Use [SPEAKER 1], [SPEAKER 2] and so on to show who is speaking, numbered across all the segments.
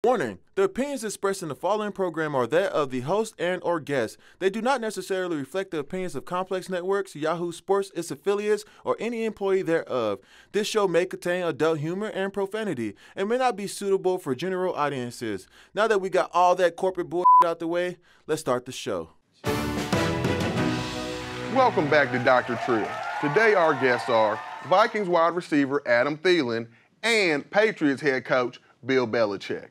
[SPEAKER 1] Warning: the opinions expressed in the following program are that of the host and or guest. They do not necessarily reflect the opinions of Complex Networks, Yahoo Sports, its affiliates, or any employee thereof. This show may contain adult humor and profanity and may not be suitable for general audiences. Now that we got all that corporate bullshit out the way, let's start the show.
[SPEAKER 2] Welcome back to Dr. Trill. Today our guests are Vikings wide receiver Adam Thielen and Patriots head coach Bill Belichick.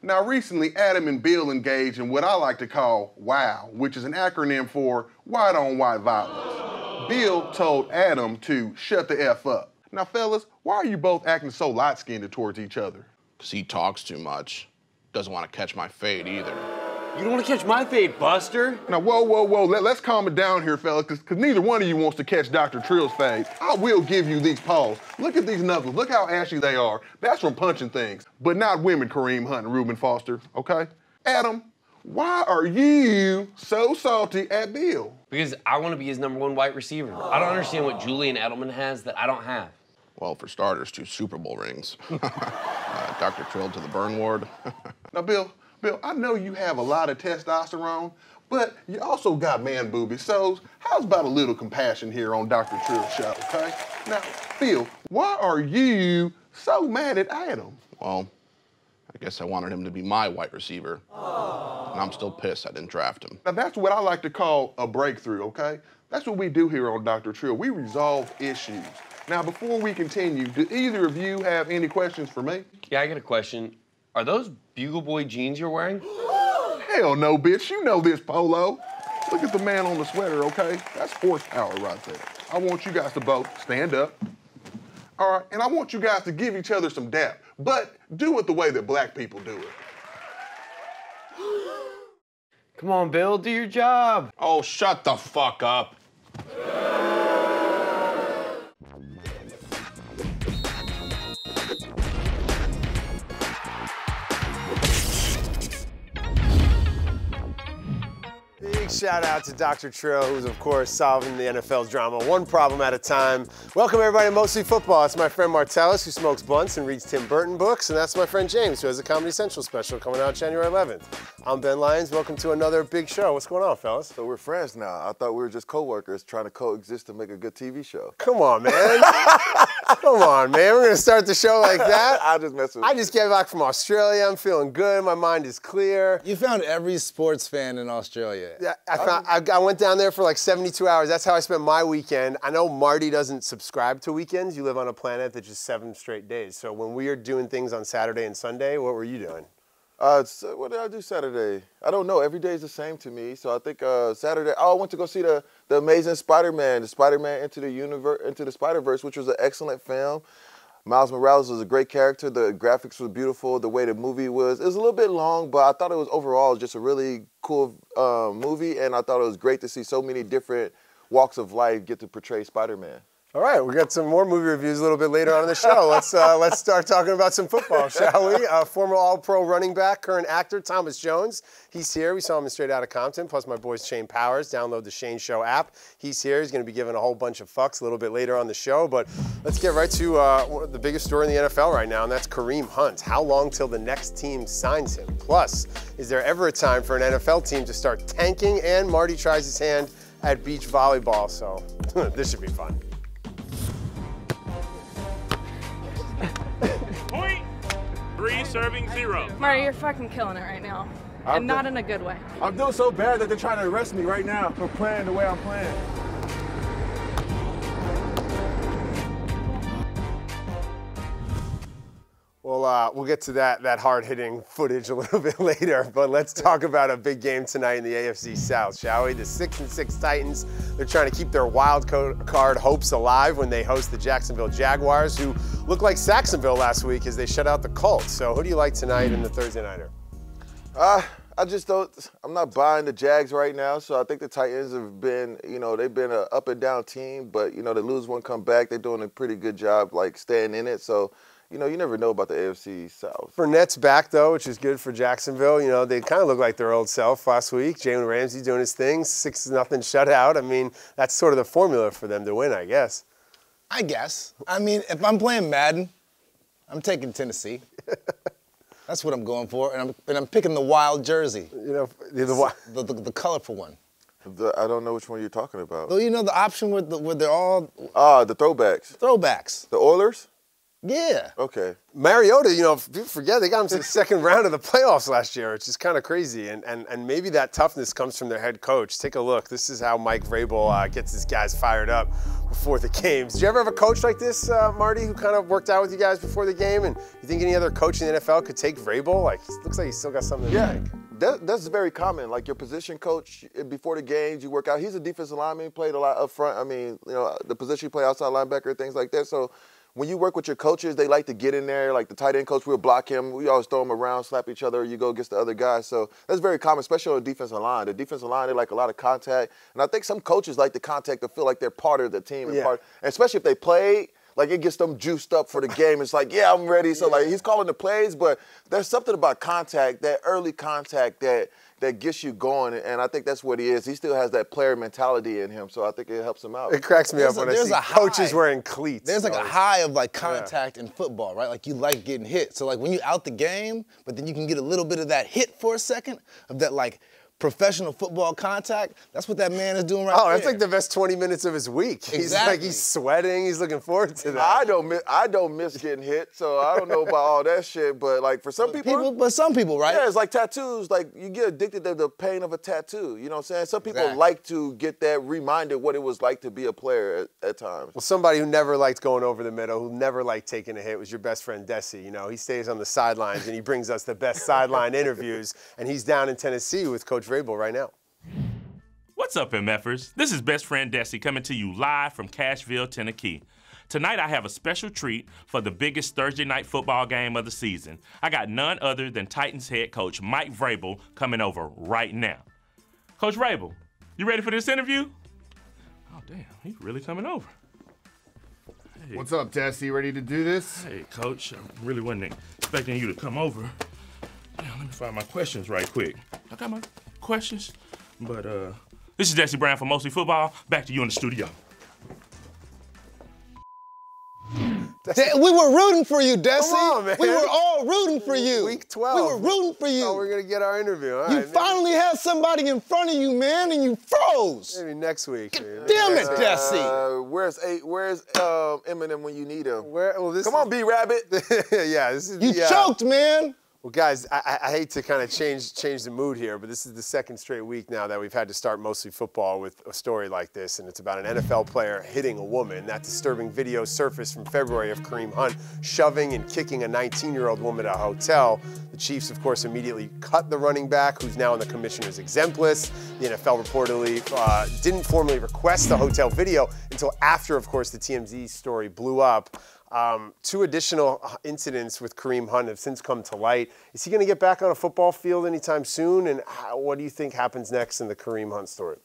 [SPEAKER 2] Now, recently, Adam and Bill engaged in what I like to call WOW, which is an acronym for white-on-white violence. Bill told Adam to shut the F up. Now, fellas, why are you both acting so light-skinned towards each other?
[SPEAKER 3] Because he talks too much. Doesn't want to catch my fade either.
[SPEAKER 4] You don't want to catch my fade, Buster.
[SPEAKER 2] Now, whoa. Let's calm it down here, fellas, because neither one of you wants to catch Dr. Trill's fade. I will give you these paws. Look at these knuckles. Look how ashy they are. That's from punching things. But not women, Kareem Hunt and Reuben Foster, okay? Adam, why are you so salty at Bill?
[SPEAKER 4] Because I want to be his #1 wide receiver. I don't understand what Julian Edelman has that I don't have.
[SPEAKER 3] Well, for starters, 2 Super Bowl rings. Dr. Trill to the burn ward.
[SPEAKER 2] Now, Bill, I know you have a lot of testosterone, but you also got man boobies, so how's about a little compassion here on Dr. Trill's show, okay? Now, Bill, why are you so mad at Adam?
[SPEAKER 3] Well, I guess I wanted him to be my wide receiver. And I'm still pissed I didn't draft him.
[SPEAKER 2] Now, that's what I like to call a breakthrough, okay? That's what we do here on Dr. Trill. We resolve issues. Now, before we continue, do either of you have any questions for me?
[SPEAKER 4] Yeah, I got a question. Are those Bugle Boy jeans you're wearing?
[SPEAKER 2] Hell no, bitch. You know this, Polo. Look at the man on the sweater, okay? That's horsepower right there. I want you guys to both stand up. All right, and I want you guys to give each other some dap, but do it the way that black people do it.
[SPEAKER 4] Come on, Bill, do your job.
[SPEAKER 3] Oh, shut the fuck up.
[SPEAKER 5] Shout out to Dr. Trill, who's of course solving the NFL drama one problem at a time. Welcome everybody to Mostly Football. It's my friend Martellus, who smokes blunts and reads Tim Burton books, and that's my friend James, who has a Comedy Central special coming out January 11th. I'm Ben Lyons. Welcome to another big show. What's going on, fellas?
[SPEAKER 6] So we're friends now. I thought we were just co-workers trying to coexist to make a good TV show.
[SPEAKER 5] Come on, man. Come on, man. We're gonna start the show like that?
[SPEAKER 6] I just mess with you.
[SPEAKER 5] I just came back from Australia. I'm feeling good. My mind is clear.
[SPEAKER 7] You found every sports fan in Australia.
[SPEAKER 5] Yeah, I went down there for like 72 hours. That's how I spent my weekend. I know Marty doesn't subscribe to weekends. You live on a planet that's just 7 straight days. So when we are doing things on Saturday and Sunday, what were you doing?
[SPEAKER 6] What did I do Saturday? I don't know. Every day is the same to me. So I think Saturday, I went to go see the Amazing Spider-Man, the Spider-Man Into the Spider-Verse, which was an excellent film. Miles Morales was a great character. The graphics were beautiful. The way the movie was, it was a little bit long, but I thought it was overall just a really cool movie, and I thought it was great to see so many different walks of life get to portray Spider-Man.
[SPEAKER 5] All right, we got some more movie reviews a little bit later on in the show. Let's start talking about some football, shall we? Former All-Pro running back, current actor Thomas Jones. He's here. We saw him in Straight Outta Compton, plus my boy Shane Powers. Download the Shane Show app. He's here. He's going to be giving a whole bunch of fucks a little bit later on the show. But let's get right to the biggest story in the NFL right now, and that's Kareem Hunt. How long till the next team signs him? Plus, is there ever a time for an NFL team to start tanking? And Marty tries his hand at beach volleyball, so this should be fun.
[SPEAKER 8] Point. 3 serving 0.
[SPEAKER 9] Marty, you're fucking killing it right now. And not in a good way.
[SPEAKER 10] I'm doing so bad that they're trying to arrest me right now for playing the way I'm playing.
[SPEAKER 5] Well, we'll get to that hard-hitting footage a little bit later, but let's talk about a big game tonight in the AFC South, shall we? The 6-6 Titans, they're trying to keep their wild card hopes alive when they host the Jacksonville Jaguars, who look like Saxonville last week as they shut out the Colts. So who do you like tonight in the Thursday Nighter?
[SPEAKER 6] I just don't, I'm not buying the Jags right now, so I think the Titans have been, they've been an up and down team, but, they lose one, come back, they're doing a pretty good job, like, staying in it, so, you never know about the AFC South.
[SPEAKER 5] Fournette's back, though, which is good for Jacksonville. They kind of look like their old self last week. Jalen Ramsey doing his thing, 6-0 shutout. I mean, that's sort of the formula for them to win, I guess.
[SPEAKER 7] I guess. I mean, if I'm playing Madden, I'm taking Tennessee. That's what I'm going for, and I'm picking the wild jersey.
[SPEAKER 5] You know, the
[SPEAKER 7] colorful one.
[SPEAKER 6] I don't know which one you're talking about.
[SPEAKER 7] So you know the option where they're all
[SPEAKER 6] the throwbacks.
[SPEAKER 7] Throwbacks.
[SPEAKER 6] The Oilers?
[SPEAKER 7] Yeah.
[SPEAKER 6] Okay.
[SPEAKER 5] Mariota, you know, if you forget, they got him to the second round of the playoffs last year, which is kind of crazy. And maybe that toughness comes from their head coach. Take a look. This is how Mike Vrabel gets his guys fired up before the games. Did you ever have a coach like this, Marty, who kind of worked out with you guys before the game? And you think any other coach in the NFL could take Vrabel? Like, it looks like he's still got something to make.
[SPEAKER 6] That's very common. Like your position coach, before the games, you work out. He's a defensive lineman, played a lot up front. I mean, you know, the position you play outside linebacker, things like that. So when you work with your coaches, they like to get in there. Like the tight end coach, we'll block him. We always throw him around, slap each other, you go against the other guy. So that's very common, especially on the defensive line. The defensive line, they like a lot of contact. And I think some coaches like the contact to feel like they're part of the team. And especially if they played, like it gets them juiced up for the game. It's like, yeah, I'm ready. So like he's calling the plays, but there's something about contact, that early contact that gets you going, and I think that's what he is. He still has that player mentality in him, so I think it helps him out.
[SPEAKER 5] It cracks me up when I see coaches wearing cleats.
[SPEAKER 7] There's like a high of like contact in football, right? Like you like getting hit. So like when you're out the game, but then you can get a little bit of that hit for a second, of that like professional football contact. That's what that man is doing right there.
[SPEAKER 5] Oh, that's like the best 20 minutes of his week.
[SPEAKER 7] Exactly.
[SPEAKER 5] He's sweating. He's looking forward to that.
[SPEAKER 6] I don't miss getting hit, so I don't know about all that shit. But like for some people,
[SPEAKER 7] but some people, right?
[SPEAKER 6] Yeah, it's like tattoos. Like you get addicted to the pain of a tattoo. You know what I'm saying? Some people like to get that reminded what it was like to be a player at times.
[SPEAKER 5] Well, somebody who never liked going over the middle, who never liked taking a hit, was your best friend Desi. You know, he stays on the sidelines and he brings us the best sideline interviews. And he's down in Tennessee with Coach Vrabel right now.
[SPEAKER 8] What's up, MFers? This is best friend Desi coming to you live from Cashville, Tennessee. Tonight I have a special treat for the biggest Thursday night football game of the season. I got none other than Titans head coach Mike Vrabel coming over right now. Coach Vrabel, you ready for this interview? Oh damn, he's really coming over. Hey.
[SPEAKER 11] What's up, Desi? Ready to do this?
[SPEAKER 8] Hey, Coach, I really wasn't expecting you to come over. Damn, let me find my questions right quick. I got my questions, but this is Desi Brown from Mostly Football. Back to you in the studio.
[SPEAKER 7] We were rooting for you, Desi.
[SPEAKER 5] Come on, man.
[SPEAKER 7] We were all rooting for you.
[SPEAKER 5] Week 12.
[SPEAKER 7] We were rooting for you.
[SPEAKER 5] Oh, we're going to get our interview. All
[SPEAKER 7] you
[SPEAKER 5] right,
[SPEAKER 7] finally had somebody in front of you, man, and you froze.
[SPEAKER 5] Maybe next week.
[SPEAKER 7] Damn it, Desi.
[SPEAKER 6] Where's Eminem when you need him? Come on, B-Rabbit.
[SPEAKER 5] Yeah, this is
[SPEAKER 7] you choked, man.
[SPEAKER 5] Well, guys, I hate to kind of change the mood here, but this is the second straight week now that we've had to start Mostly Football with a story like this, and it's about an NFL player hitting a woman. That disturbing video surfaced from February of Kareem Hunt shoving and kicking a 19-year-old woman at a hotel. The Chiefs, of course, immediately cut the running back, who's now in the commissioner's exempt list. The NFL reportedly didn't formally request the hotel video until after, of course, the TMZ story blew up. Two additional incidents with Kareem Hunt have since come to light. Is he going to get back on a football field anytime soon? And what do you think happens next in the Kareem Hunt story?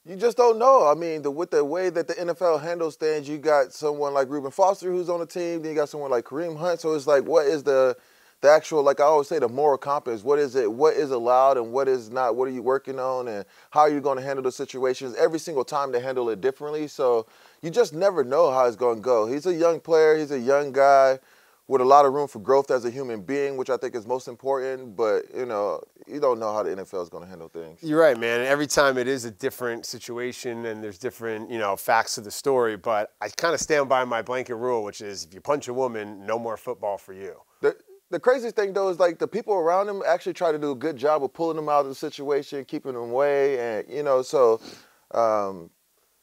[SPEAKER 6] You just don't know. I mean, with the way that the NFL handles things, you got someone like Reuben Foster who's on the team, then you got someone like Kareem Hunt. So it's like, what is the actual, like I always say, the moral compass? What is it? What is allowed and what is not? What are you working on? And how are you going to handle the situations? Every single time they handle it differently. So you just never know how it's going to go. He's a young player. He's a young guy with a lot of room for growth as a human being, which I think is most important. But, you know, you don't know how the NFL is going to handle things.
[SPEAKER 5] You're right, man. Every time it is a different situation and there's different, you know, facts to the story. But I kind of stand by my blanket rule, which is if you punch a woman, no more football for you.
[SPEAKER 6] The craziest thing, though, is like the people around him actually try to do a good job of pulling him out of the situation, keeping him away. And, you know, so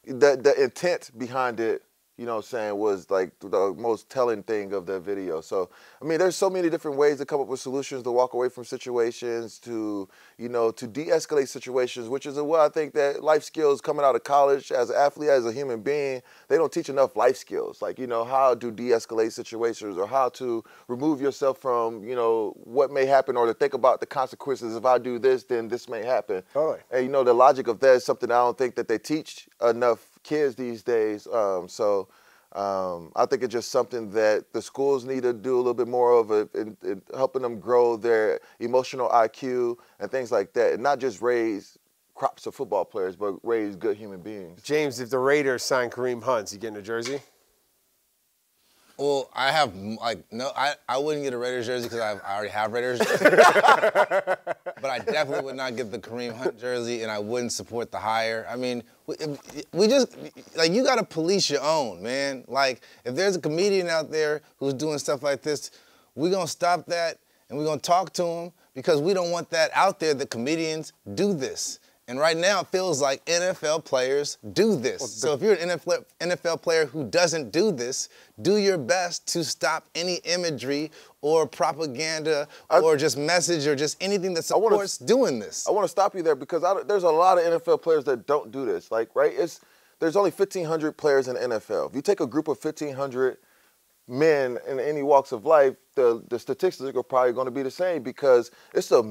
[SPEAKER 6] the intent behind it, you know what I'm saying, was like the most telling thing of the video. So, I mean, there's so many different ways to come up with solutions to walk away from situations, to, you know, to de-escalate situations, which is what I think that life skills coming out of college as an athlete, as a human being, they don't teach enough life skills. Like, you know, how to de-escalate situations or how to remove yourself from, you know, what may happen or to think about the consequences. If I do this, then this may happen.
[SPEAKER 5] Totally.
[SPEAKER 6] And, you know, the logic of that is something I don't think that they teach enough kids these days. I think it's just something that the schools need to do a little bit more of in helping them grow their emotional IQ and things like that, and not just raise crops of football players, but raise good human beings.
[SPEAKER 5] James, if the Raiders sign Kareem Hunt, is he getting a jersey?
[SPEAKER 7] Well, I have, I wouldn't get a Raiders jersey because I already have Raiders jersey. But I definitely would not get the Kareem Hunt jersey, and I wouldn't support the hire. I mean, we just, like, you got to police your own, man. Like, if there's a comedian out there who's doing stuff like this, we're going to stop that, and we're going to talk to him because we don't want that out there that comedians do this. And right now, it feels like NFL players do this. So if you're an NFL player who doesn't do this, do your best to stop any imagery or propaganda or just message or just anything that supports doing this.
[SPEAKER 6] I want to stop you there because there's a lot of NFL players that don't do this. Like, right? There's only 1,500 players in the NFL. If you take a group of 1,500 men in any walks of life, the statistics are probably going to be the same because it's a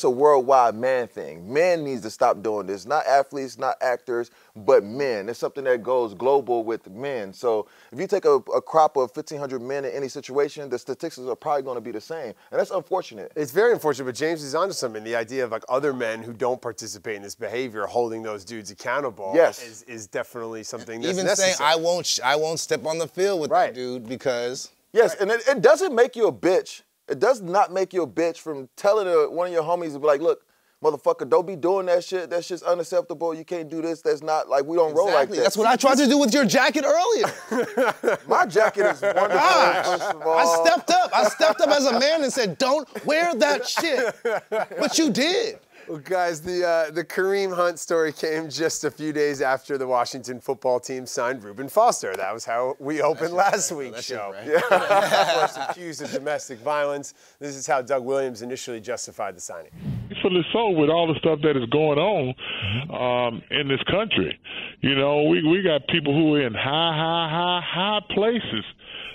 [SPEAKER 6] worldwide man thing. Men needs to stop doing this. Not athletes, not actors, but men. It's something that goes global with men. So if you take a crop of 1,500 men in any situation, the statistics are probably going to be the same. And that's unfortunate.
[SPEAKER 5] It's very unfortunate, but James is onto something. The idea of like other men who don't participate in this behavior, holding those dudes accountable is definitely something that's necessary.
[SPEAKER 7] Even saying, I won't step on the field with that dude because...
[SPEAKER 6] Yes, and it doesn't make you a bitch. It does not make you a bitch from telling one of your homies to be like, look, motherfucker, don't be doing that shit. That shit's unacceptable. You can't do this. That's not, like, we don't roll like that.
[SPEAKER 7] That's what I tried to do with your jacket earlier.
[SPEAKER 6] My jacket is wonderful, first of all.
[SPEAKER 7] I stepped up as a man and said, don't wear that shit. But you did.
[SPEAKER 5] Well, guys, the Kareem Hunt story came just a few days after the Washington football team signed Reuben Foster. That was how we opened last week's show. Of course, accused of domestic violence. This is how Doug Williams initially justified the signing.
[SPEAKER 12] Rightfully so, with all the stuff that is going on in this country. You know, we got people who are in high places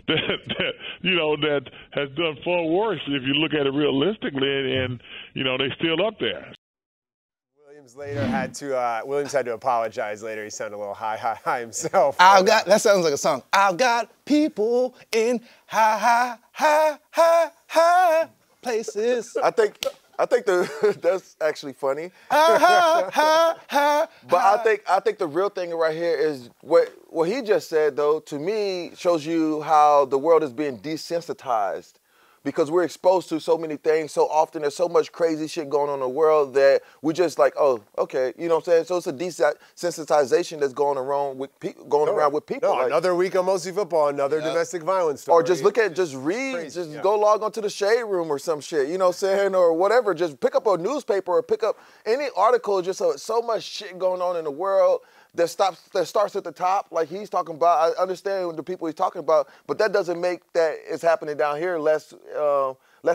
[SPEAKER 12] that has done far worse if you look at it realistically, and they still up there.
[SPEAKER 5] Williams had to apologize later. He sounded a little high himself.
[SPEAKER 7] That sounds like a song. I've got people in high places.
[SPEAKER 6] I think that's actually funny. But I think the real thing right here is what he just said, though, to me shows you how the world is being desensitized. Because we're exposed to so many things so often. There's so much crazy shit going on in the world that we just like, oh, okay, you know what I'm saying? So it's a desensitization that's going around with people.
[SPEAKER 5] No, like, another week on Mostly Football, another domestic violence story.
[SPEAKER 6] Or just read, go log onto the Shade Room or some shit, you know what I'm saying? Or whatever, just pick up a newspaper or pick up any article, just so much shit going on in the world that starts at the top, like he's talking about. I understand the people he's talking about, but that doesn't make that it's happening down here less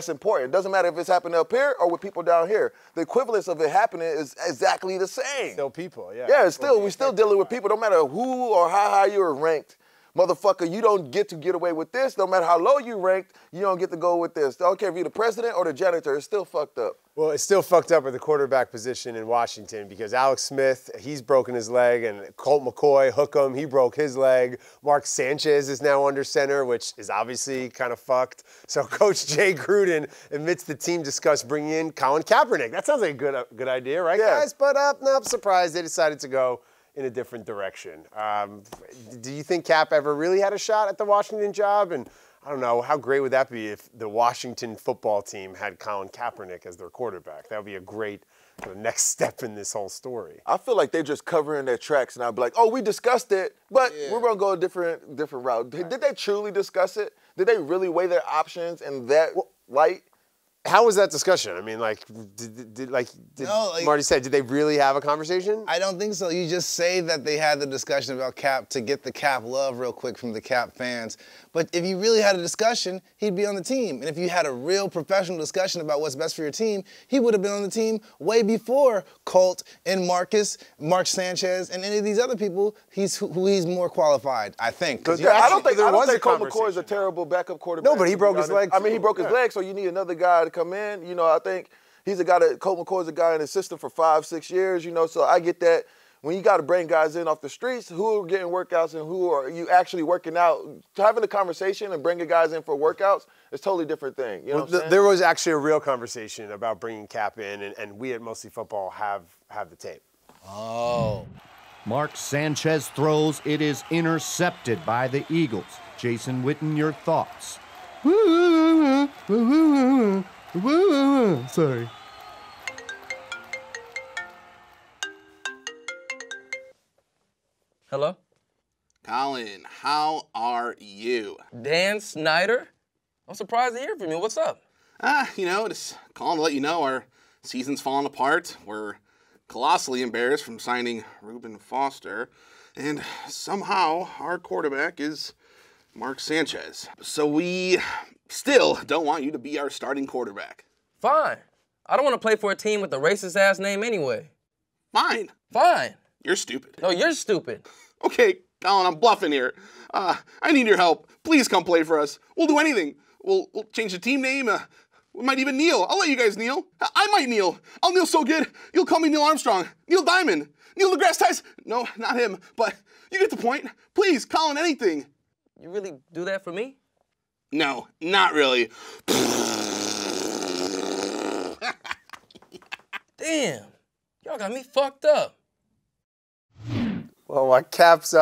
[SPEAKER 6] important. It doesn't matter if it's happening up here or with people down here. The equivalence of it happening is exactly the same.
[SPEAKER 5] Still people, yeah.
[SPEAKER 6] Yeah, we're still dealing with people. No matter who or how high you're ranked, motherfucker, you don't get to get away with this. No matter how low you ranked, you don't get to go with this. I don't care if you're the president or the janitor. It's still fucked up.
[SPEAKER 5] Well, it's still fucked up at the quarterback position in Washington because Alex Smith, he's broken his leg, and Colt McCoy, Hookem, he broke his leg. Mark Sanchez is now under center, which is obviously kind of fucked. So Coach Jay Gruden admits the team discussed bringing in Colin Kaepernick. That sounds like a good idea, right, guys? But no, surprise, they decided to go in a different direction. Do you think Cap ever really had a shot at the Washington job? And I don't know, how great would that be if the Washington football team had Colin Kaepernick as their quarterback? That would be a great next step in this whole story.
[SPEAKER 6] I feel like they're just covering their tracks, and I'd be like, oh, we discussed it, but we're going to go a different route. Did they truly discuss it? Did they really weigh their options in that light?
[SPEAKER 5] How was that discussion? I mean, Marty said, did they really have a conversation?
[SPEAKER 7] I don't think so. You just say that they had the discussion about Cap to get the Cap love real quick from the Cap fans. But if you really had a discussion, he'd be on the team. And if you had a real professional discussion about what's best for your team, he would have been on the team way before Colt and Mark Sanchez, and any of these other people. He's more qualified, I think.
[SPEAKER 6] I don't think Colt McCoy is a terrible backup quarterback.
[SPEAKER 5] No, but he broke his leg.
[SPEAKER 6] I mean, he broke his leg, so you need another guy to come in. You know, I think he's a guy Colt McCoy's a guy in the system for 5-6 years, you know, so I get that. When you got to bring guys in off the streets, who are getting workouts and who are you actually working out, having a conversation and bringing guys in for workouts is a totally different thing. You know what I'm saying?
[SPEAKER 5] There was actually a real conversation about bringing Cap in, and we at Mostly Football have the tape.
[SPEAKER 7] Oh.
[SPEAKER 13] Mark Sanchez throws. It is intercepted by the Eagles. Jason Witten, your thoughts? Sorry.
[SPEAKER 14] Hello?
[SPEAKER 3] Colin, how are you?
[SPEAKER 14] Dan Snyder? I'm surprised to hear from you. What's up?
[SPEAKER 3] Just calling to let you know our season's falling apart. We're colossally embarrassed from signing Reuben Foster, and somehow our quarterback is Mark Sanchez. So we still don't want you to be our starting quarterback.
[SPEAKER 14] Fine. I don't want to play for a team with a racist-ass name anyway.
[SPEAKER 3] Fine.
[SPEAKER 14] Fine.
[SPEAKER 3] You're stupid.
[SPEAKER 14] No, you're stupid.
[SPEAKER 3] Okay, Colin, I'm bluffing here. I need your help. Please come play for us. We'll do anything. We'll change the team name. We might even kneel. I'll let you guys kneel. I might kneel. I'll kneel so good, you'll call me Neil Armstrong. Neil Diamond. Neil deGrasse Tyson. No, not him, but you get the point. Please, Colin, anything.
[SPEAKER 14] You really do that for me?
[SPEAKER 3] No, not really.
[SPEAKER 14] Damn. Y'all got me fucked up.
[SPEAKER 5] Well, Cap's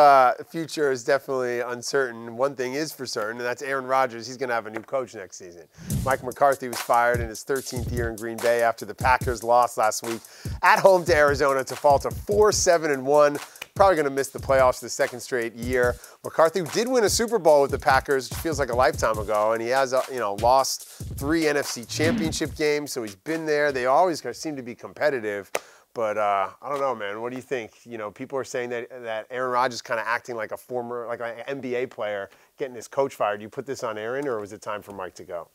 [SPEAKER 5] future is definitely uncertain. One thing is for certain, and that's Aaron Rodgers. He's going to have a new coach next season. Mike McCarthy was fired in his 13th year in Green Bay after the Packers lost last week at home to Arizona to fall to 4-7-1. Probably going to miss the playoffs the second straight year. McCarthy did win a Super Bowl with the Packers, which feels like a lifetime ago, and he has, lost 3 NFC Championship games, so he's been there. They always seem to be competitive. But I don't know, man. What do you think? People are saying that Aaron Rodgers is kind of acting like an NBA player, getting his coach fired. You put this on Aaron, or was it time for Mike to go?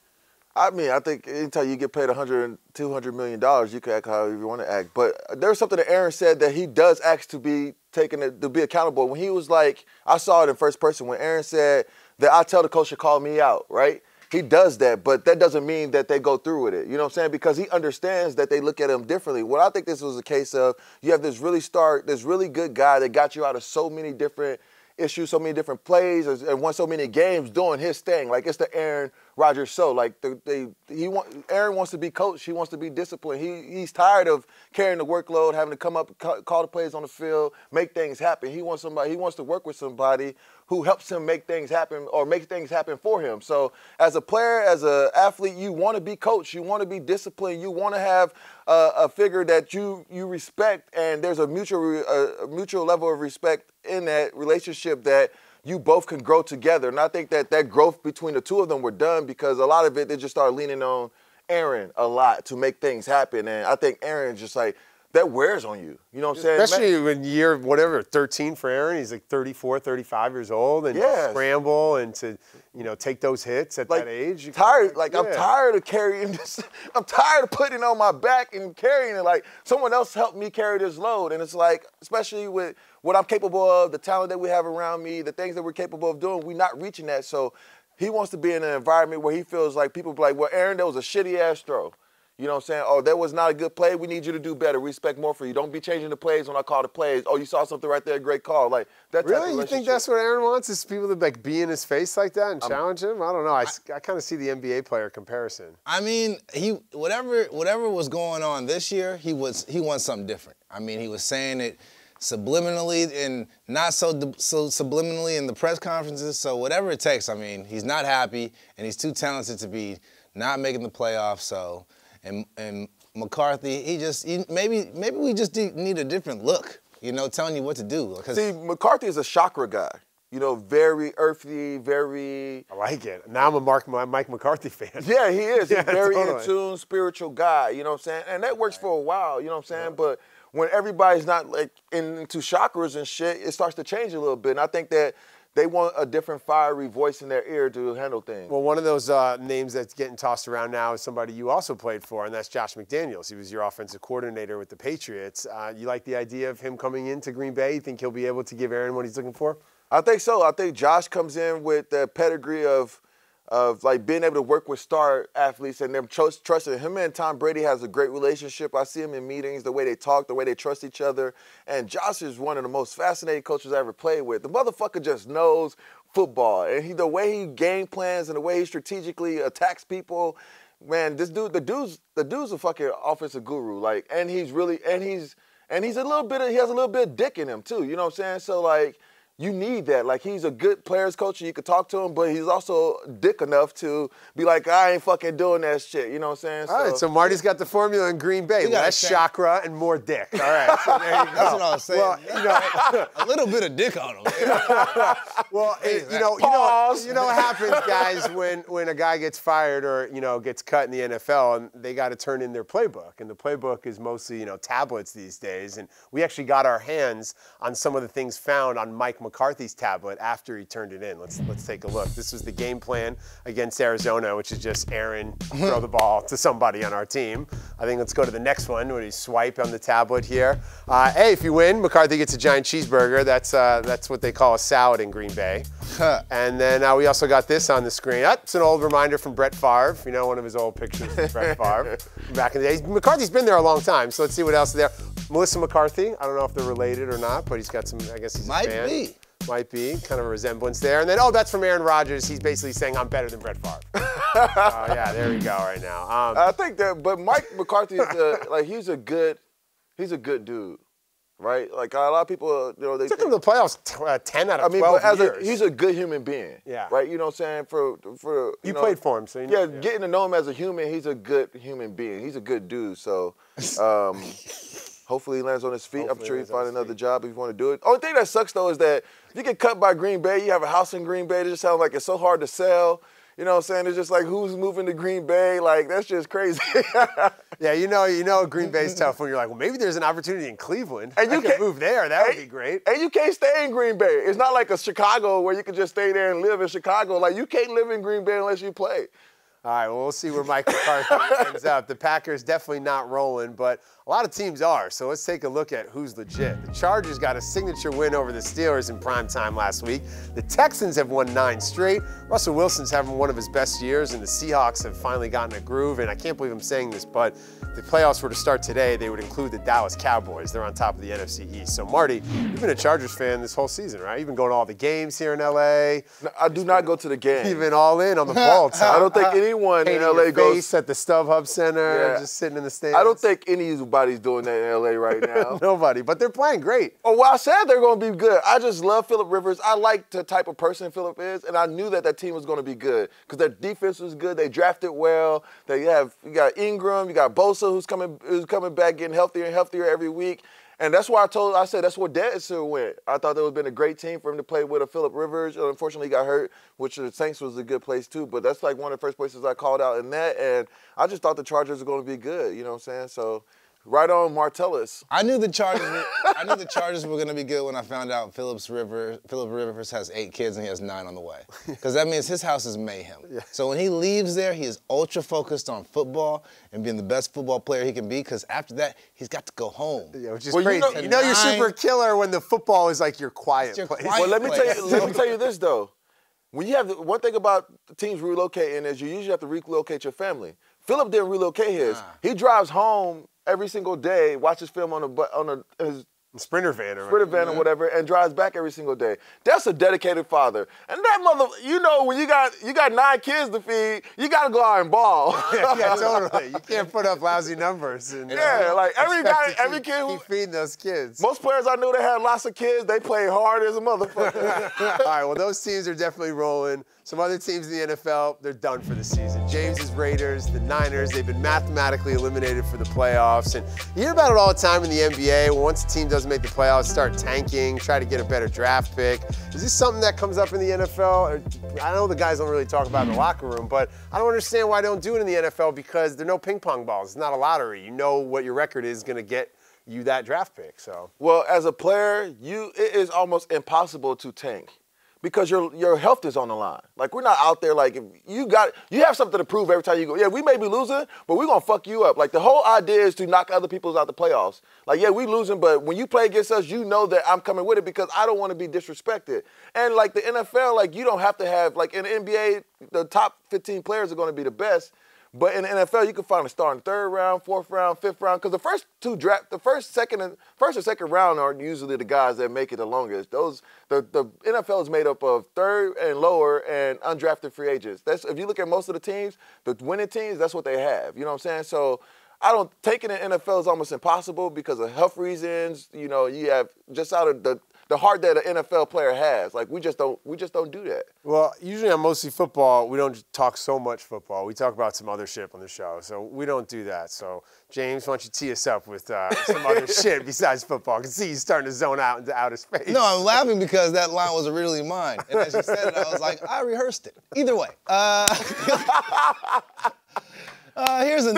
[SPEAKER 6] I mean, I think anytime you get paid $100, $200 million, you can act however you want to act. But there's something that Aaron said that he does ask to be to be accountable. When he was like, I saw it in first person, when Aaron said that I tell the coach to call me out, right? He does that, but that doesn't mean that they go through with it. You know what I'm saying? Because he understands that they look at him differently. What I think this was a case of, you have this really good guy that got you out of so many different issues, so many different plays, and won so many games doing his thing. Like, it's the Aaron Rodgers show. Like, Aaron wants to be coached. He wants to be disciplined. He's tired of carrying the workload, having to come up, call the plays on the field, make things happen. He wants to work with somebody who helps him make things happen or make things happen for him. So as a player, as an athlete, you want to be coached. You want to be disciplined. You want to have a figure that you respect, and there's a mutual level of respect in that relationship that you both can grow together. And I think that growth between the two of them were done because a lot of it, they just started leaning on Aaron a lot to make things happen. And I think Aaron's just like, that wears on you. You know what I'm saying?
[SPEAKER 5] Especially when year, 13 for Aaron. He's like 34, 35 years old. And to scramble and to, take those hits at that age.
[SPEAKER 6] I'm tired of carrying this. I'm tired of putting it on my back and carrying it. Like, someone else helped me carry this load. And it's like, especially with what I'm capable of, the talent that we have around me, the things that we're capable of doing, we're not reaching that. So he wants to be in an environment where he feels like people be like, well, Aaron, that was a shitty-ass throw. You know what I'm saying? Oh, that was not a good play. We need you to do better. We expect more for you. Don't be changing the plays when I call the plays. Oh, you saw something right there. Great call. Like that.
[SPEAKER 5] Really? You think that's what Aaron wants? Is people to be in his face like that and challenge him? I don't know. I kind of see the NBA player comparison.
[SPEAKER 7] I mean, whatever was going on this year, he wants something different. I mean, he was saying it subliminally and not so subliminally in the press conferences. So whatever it takes. I mean, he's not happy and he's too talented to be not making the playoffs. So. And McCarthy, maybe we just need a different look, telling you what to do.
[SPEAKER 6] See, McCarthy is a chakra guy, very earthy, very...
[SPEAKER 5] I like it. Now I'm a Mike McCarthy fan.
[SPEAKER 6] Yeah, he is. He's very in tune, spiritual guy, you know what I'm saying? And that works for a while, you know what I'm saying? Yeah. But when everybody's not into chakras and shit, it starts to change a little bit. And I think that they want a different fiery voice in their ear to handle things.
[SPEAKER 5] Well, one of those names that's getting tossed around now is somebody you also played for, and that's Josh McDaniels. He was your offensive coordinator with the Patriots. You like the idea of him coming into Green Bay? You think he'll be able to give Aaron what he's looking for?
[SPEAKER 6] I think so. I think Josh comes in with the pedigree of being able to work with star athletes and them trusting him. And Tom Brady has a great relationship. I see him in meetings, the way they talk, the way they trust each other. And Josh is one of the most fascinating coaches I ever played with. The motherfucker just knows football. And the way he game plans and the way he strategically attacks people, man, this dude, the dude's a fucking offensive guru. Like, and he's And he has a little bit of dick in him too, you know what I'm saying? So like, you need that. Like, he's a good players coach, and you can talk to him, but he's also dick enough to be like, I ain't fucking doing that shit. You know what I'm saying?
[SPEAKER 5] All right, so Marty's got the formula in Green Bay. Less chakra and more dick. All right, so there you go.
[SPEAKER 7] That's what I was saying.
[SPEAKER 5] Well,
[SPEAKER 7] a little bit of dick on him.
[SPEAKER 5] Well, you know what happens, guys, when a guy gets fired or, gets cut in the NFL, and they got to turn in their playbook. And the playbook is mostly, tablets these days. And we actually got our hands on some of the things found on Mike McCarthy's tablet after he turned it in. Let's take a look. This was the game plan against Arizona, which is just Aaron throw the ball to somebody on our team. I think let's go to the next one when he swipe on the tablet here. Hey, if you win, McCarthy gets a giant cheeseburger. That's what they call a salad in Green Bay. And then we also got this on the screen. That's an old reminder from Brett Favre. One of his old pictures of Brett Favre back in the day. McCarthy's been there a long time, so let's see what else is there. Melissa McCarthy. I don't know if they're related or not, but he's got some, I guess he's a fan. Might be. Kind of a resemblance there. And then, that's from Aaron Rodgers. He's basically saying, I'm better than Brett Favre. Yeah, there we go right now.
[SPEAKER 6] I think that, but Mike McCarthy is he's a good dude, right? Like, a lot of people, they
[SPEAKER 5] took him to the playoffs 10 out of 12 years.
[SPEAKER 6] He's a good human being.
[SPEAKER 5] Yeah.
[SPEAKER 6] Right? You know what I'm saying?
[SPEAKER 5] You played for him, so you know.
[SPEAKER 6] Yeah, getting to know him as a human, he's a good human being. He's a good dude, so... Hopefully he lands on his feet. I'm sure he'll find another job if you want to do it. Only thing that sucks, though, is that if you get cut by Green Bay, you have a house in Green Bay, it just sounds like it's so hard to sell. You know what I'm saying? It's just like, who's moving to Green Bay? Like, that's just crazy.
[SPEAKER 5] Yeah, you know Green Bay's tough when you're like, well, maybe there's an opportunity in Cleveland. And you can move there. That would be great.
[SPEAKER 6] And you can't stay in Green Bay. It's not like a Chicago where you can just stay there and live in Chicago. Like, you can't live in Green Bay unless you play.
[SPEAKER 5] All right, well, we'll see where Mike McCarthy ends up. The Packers definitely not rolling, but a lot of teams are, so let's take a look at who's legit. The Chargers got a signature win over the Steelers in prime time last week. The Texans have won 9 straight. Russell Wilson's having one of his best years, and the Seahawks have finally gotten a groove, and I can't believe I'm saying this, but if the playoffs were to start today, they would include the Dallas Cowboys. They're on top of the NFC East. So, Marty, you've been a Chargers fan this whole season, right? You've been going to all the games here in L.A.
[SPEAKER 6] No, I do not go to the games.
[SPEAKER 5] You've been all in on the ball time.
[SPEAKER 6] I don't think anyone in L.A.
[SPEAKER 5] goes at the StubHub Center, just sitting in the stands.
[SPEAKER 6] I don't think anybody's doing that in L.A. right now.
[SPEAKER 5] Nobody, but they're playing great.
[SPEAKER 6] Oh, well, I said they're going to be good. I just love Phillip Rivers. I like the type of person Phillip is, and I knew that team was going to be good because their defense was good. They drafted well. You got Ingram, you got Bosa who's coming back, getting healthier and healthier every week. And that's why I said that's where Dez went. I thought that would have been a great team for him to play with a Phillip Rivers. Unfortunately, he got hurt, which the Saints was a good place too. But that's like one of the first places I called out in that. And I just thought the Chargers were going to be good. You know what I'm saying? So right on Martellus.
[SPEAKER 7] I knew the Chargers were going to be good when I found out Phillip Rivers has 8 kids and he has 9 on the way. Because that means his house is mayhem. Yeah. So when he leaves there, he is ultra focused on football and being the best football player he can be. Because after that, he's got to go home.
[SPEAKER 5] Yeah, which is crazy. You know you're super killer when the football is like your quiet place.
[SPEAKER 6] Well, let me tell you this though. When you have one thing about teams relocating is you usually have to relocate your family. Phillip didn't relocate his. He drives home every single day, watches film on his
[SPEAKER 5] Sprinter van
[SPEAKER 6] or whatever, and drives back every single day. That's a dedicated father. And that when you got 9 kids to feed, you got to go out and ball.
[SPEAKER 5] Yeah, totally. You can't put up lousy numbers. And,
[SPEAKER 6] like every kid
[SPEAKER 5] keep feeding those kids.
[SPEAKER 6] Most players I knew that had lots of kids, they played hard as a motherfucker.
[SPEAKER 5] All right, well, those teams are definitely rolling. Some other teams in the NFL, they're done for the season. James's Raiders, the Niners, they've been mathematically eliminated for the playoffs. And you hear about it all the time in the NBA. Once a team doesn't make the playoffs, start tanking, try to get a better draft pick. Is this something that comes up in the NFL? I know the guys don't really talk about it in the locker room, but I don't understand why they don't do it in the NFL because there are no ping pong balls. It's not a lottery. You know what your record is going to get you that draft pick. So,
[SPEAKER 6] well, as a player, it is almost impossible to tank. Because your health is on the line. Like, we're not out there like, if you have something to prove every time you go. Yeah, we may be losing, but we're going to fuck you up. Like, the whole idea is to knock other people out the playoffs. Like, yeah, we losing, but when you play against us, you know that I'm coming with it because I don't want to be disrespected. And, like, the NFL, like, you don't have to have, like, in the NBA, the top 15 players are going to be the best. But in the NFL, you can find a star in the 3rd round, 4th round, 5th round. Because the first or second round are usually the guys that make it the longest. The NFL is made up of 3rd and lower and undrafted free agents. If you look at most of the teams, the winning teams, that's what they have. You know what I'm saying? So taking the NFL is almost impossible because of health reasons. You know, you have just out of the heart that an NFL player has. Like we just don't do that.
[SPEAKER 5] Well, usually on Mostly Football, we don't talk so much football. We talk about some other shit on the show, so we don't do that. So, James, why don't you tee us up with some other shit besides football? I can see you starting to zone out into outer space.
[SPEAKER 7] No, I'm laughing because that line was originally mine. And as you said it, I was like, I rehearsed it. Either way. Here's a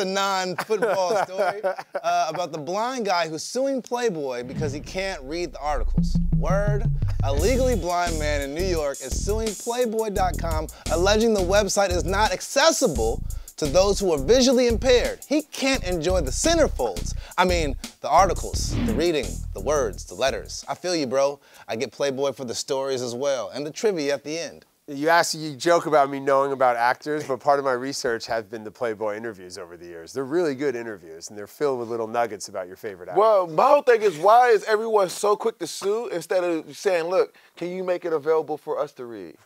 [SPEAKER 7] non-football story about the blind guy who's suing Playboy because he can't read the articles. Word, a legally blind man in New York is suing Playboy.com, alleging the website is not accessible to those who are visually impaired. He can't enjoy the centerfolds. I mean, the articles, the reading, the words, the letters. I feel you, bro. I get Playboy for the stories as well, and the trivia at the end.
[SPEAKER 5] You joke about me knowing about actors, but part of my research has been the Playboy interviews over the years. They're really good interviews, and they're filled with little nuggets about your favorite actor.
[SPEAKER 6] Well, my whole thing is, why is everyone so quick to sue instead of saying, look, can you make it available for us to read?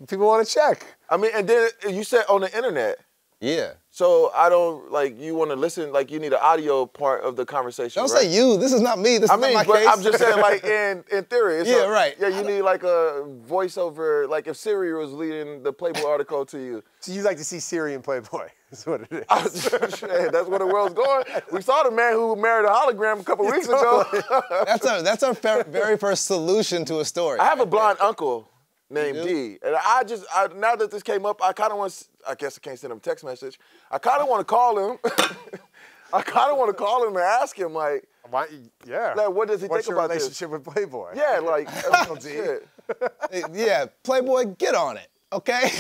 [SPEAKER 5] People want to check.
[SPEAKER 6] I mean, and then you said on the internet.
[SPEAKER 7] Yeah.
[SPEAKER 6] So I don't, like, you want to listen, like you need an audio part of the conversation,
[SPEAKER 7] Don't say you. This is not me. This is not my case.
[SPEAKER 6] I'm just saying, like, in theory.
[SPEAKER 7] Right.
[SPEAKER 6] Yeah, you need, like, a voiceover, like if Siri was leading the Playboy article to you.
[SPEAKER 5] So you like to see Siri in Playboy. That's what it is.
[SPEAKER 6] That's where the world's going. We saw the man who married a hologram a couple weeks ago.
[SPEAKER 7] That's our very first solution to a story.
[SPEAKER 6] I have a blind uncle named D. And now that this came up, I kind of want, I guess I can't send him a text message. I kind of want to call him. I kind of want to call him and ask him, like,
[SPEAKER 5] like,
[SPEAKER 6] what does he think about this?
[SPEAKER 5] What's your relationship with Playboy?
[SPEAKER 6] Yeah, like, shit.
[SPEAKER 7] Yeah, Playboy, get on it, okay?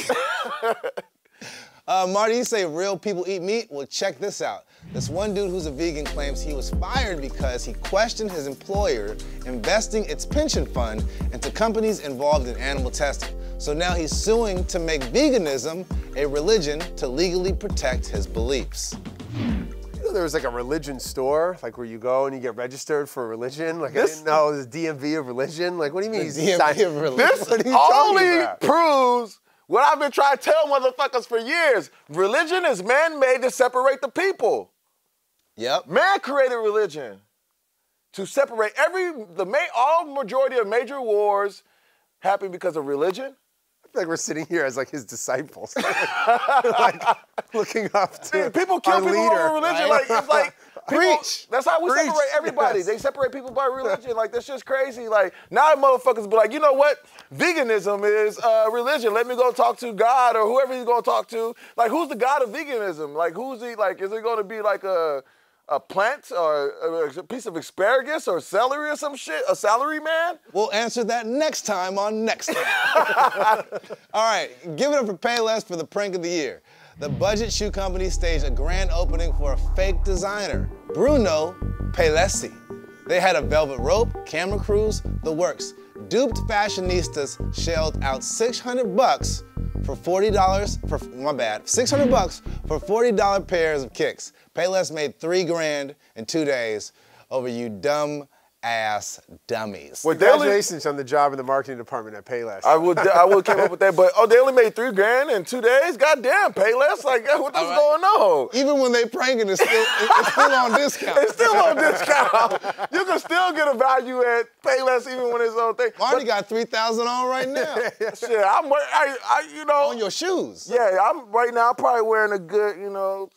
[SPEAKER 7] Marty, you say real people eat meat? Well, check this out. This one dude who's a vegan claims he was fired because he questioned his employer investing its pension fund into companies involved in animal testing. So now he's suing to make veganism a religion to legally protect his beliefs.
[SPEAKER 5] You know, there was like a religion store, like where you go and you get registered for a religion. Like, I didn't know it was DMV of religion. Like, what do you mean?
[SPEAKER 7] DMV of religion.
[SPEAKER 6] This only proves what I've been trying to tell motherfuckers for years. Religion is man-made to separate the people.
[SPEAKER 7] Yep.
[SPEAKER 6] Man created religion to separate all majority of major wars happen because of religion.
[SPEAKER 5] I feel like we're sitting here as like his disciples, like looking up to
[SPEAKER 6] people kill
[SPEAKER 5] our
[SPEAKER 6] people
[SPEAKER 5] leader,
[SPEAKER 6] over religion.
[SPEAKER 5] right?
[SPEAKER 6] Like it's like
[SPEAKER 5] Preach.
[SPEAKER 6] That's how we separate everybody.
[SPEAKER 5] Yes.
[SPEAKER 6] They separate people by religion. Like that's just crazy. Like now motherfuckers be like, you know what? Veganism is religion. Let me go talk to God or whoever he's gonna talk to. Like who's the God of veganism? Like who's he? Like is it gonna be like a plant or a piece of asparagus or celery or some shit? A salary man?
[SPEAKER 7] We'll answer that next time on Next Time. All right, give it up for Payless for the prank of the year. The budget shoe company staged a grand opening for a fake designer, Bruno Paylessi. They had a velvet rope, camera crews, the works. Duped fashionistas shelled out $600 for $40 for, my bad, $600 for $40 pairs of kicks. Payless made $3 grand in 2 days over you dumb ass dummies.
[SPEAKER 5] Well, congratulations on the job in the marketing department at Payless.
[SPEAKER 6] I would came up with that, but they only made $3 grand in 2 days. Goddamn, Payless, like what's going on?
[SPEAKER 7] Even when they pranking, it's still on discount.
[SPEAKER 6] It's still on discount. You can still get a value at Payless even when it's on thing.
[SPEAKER 7] Marty got 3,000 on right now.
[SPEAKER 6] Shit, on
[SPEAKER 7] your shoes.
[SPEAKER 6] Yeah, I'm right now probably wearing a good,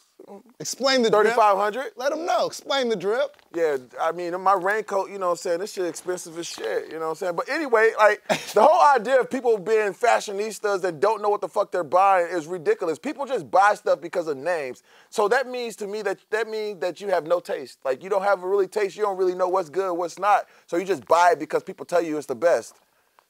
[SPEAKER 7] Explain the drip.
[SPEAKER 6] 3,500.
[SPEAKER 7] Let them know. Explain the drip.
[SPEAKER 6] Yeah, I mean, my raincoat, what I'm saying, this shit expensive as shit, what I'm saying? But anyway, like, the whole idea of people being fashionistas that don't know what the fuck they're buying is ridiculous. People just buy stuff because of names. So that means to me that you have no taste. Like, you don't have a really taste. You don't really know what's good, what's not. So you just buy it because people tell you it's the best.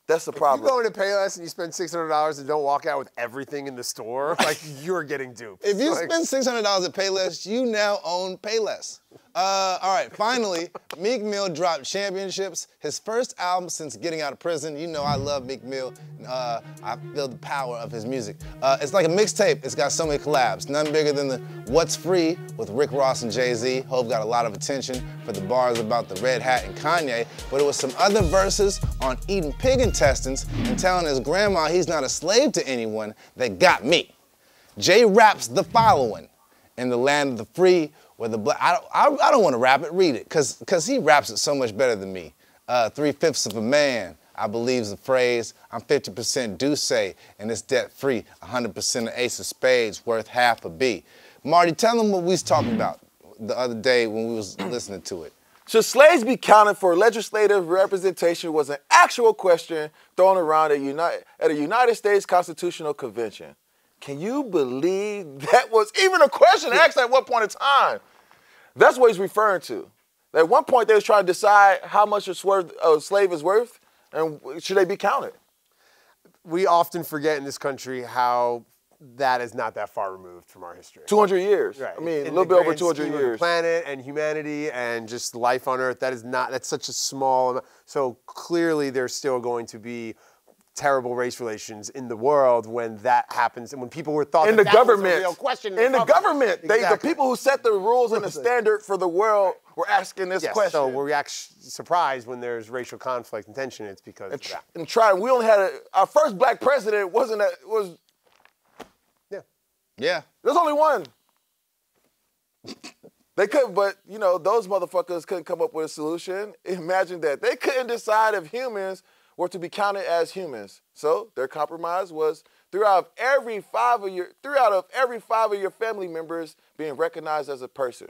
[SPEAKER 6] That's the problem.
[SPEAKER 5] If you go into Payless and you spend $600 and don't walk out with everything in the store, like you're getting duped.
[SPEAKER 7] If you spend $600 at Payless, you now own Payless. All right, finally, Meek Mill dropped Championships, his first album since getting out of prison. You know I love Meek Mill. I feel the power of his music. It's like a mixtape. It's got so many collabs. None bigger than the What's Free with Rick Ross and Jay-Z. Hov got a lot of attention for the bars about the red hat and Kanye, but it was some other verses on eating pig intestines and telling his grandma he's not a slave to anyone that got me. Jay raps the following. in the land of the free, where the black, I don't want to rap it, read it, cause he raps it so much better than me. 3/5 of a man, I believe's the phrase, I'm 50% Duce, and it's debt free, 100% of ace of spades, worth half a B. Marty, tell them what we was talking about the other day when we was listening to it.
[SPEAKER 6] Should slaves be counted for legislative representation was an actual question thrown around at a United States Constitutional Convention. Can you believe that was even a question asked at one point in time? That's what he's referring to. At one point, they was trying to decide how much a slave is worth and should they be counted.
[SPEAKER 5] We often forget in this country how that is not that far removed from our history.
[SPEAKER 6] 200 years.
[SPEAKER 5] Right.
[SPEAKER 6] I mean, a little bit over 200 years.
[SPEAKER 5] Of the planet and humanity and just life on Earth, that's such a small amount. So clearly there's still going to be terrible race relations in the world when that happens and when people were thought
[SPEAKER 6] in
[SPEAKER 5] that
[SPEAKER 6] the
[SPEAKER 5] that
[SPEAKER 6] government.
[SPEAKER 5] was a real question.
[SPEAKER 6] In the government.
[SPEAKER 5] Exactly.
[SPEAKER 6] The people who set the rules and the standard for the world were asking this question.
[SPEAKER 5] So we're actually surprised when there's racial conflict and tension, it's because of that.
[SPEAKER 6] And we only had our first black president
[SPEAKER 7] Yeah.
[SPEAKER 6] There's only one. They couldn't, but those motherfuckers couldn't come up with a solution. Imagine that. They couldn't decide if humans were to be counted as humans. So their compromise was 3 out of every 5 of your family members being recognized as a person.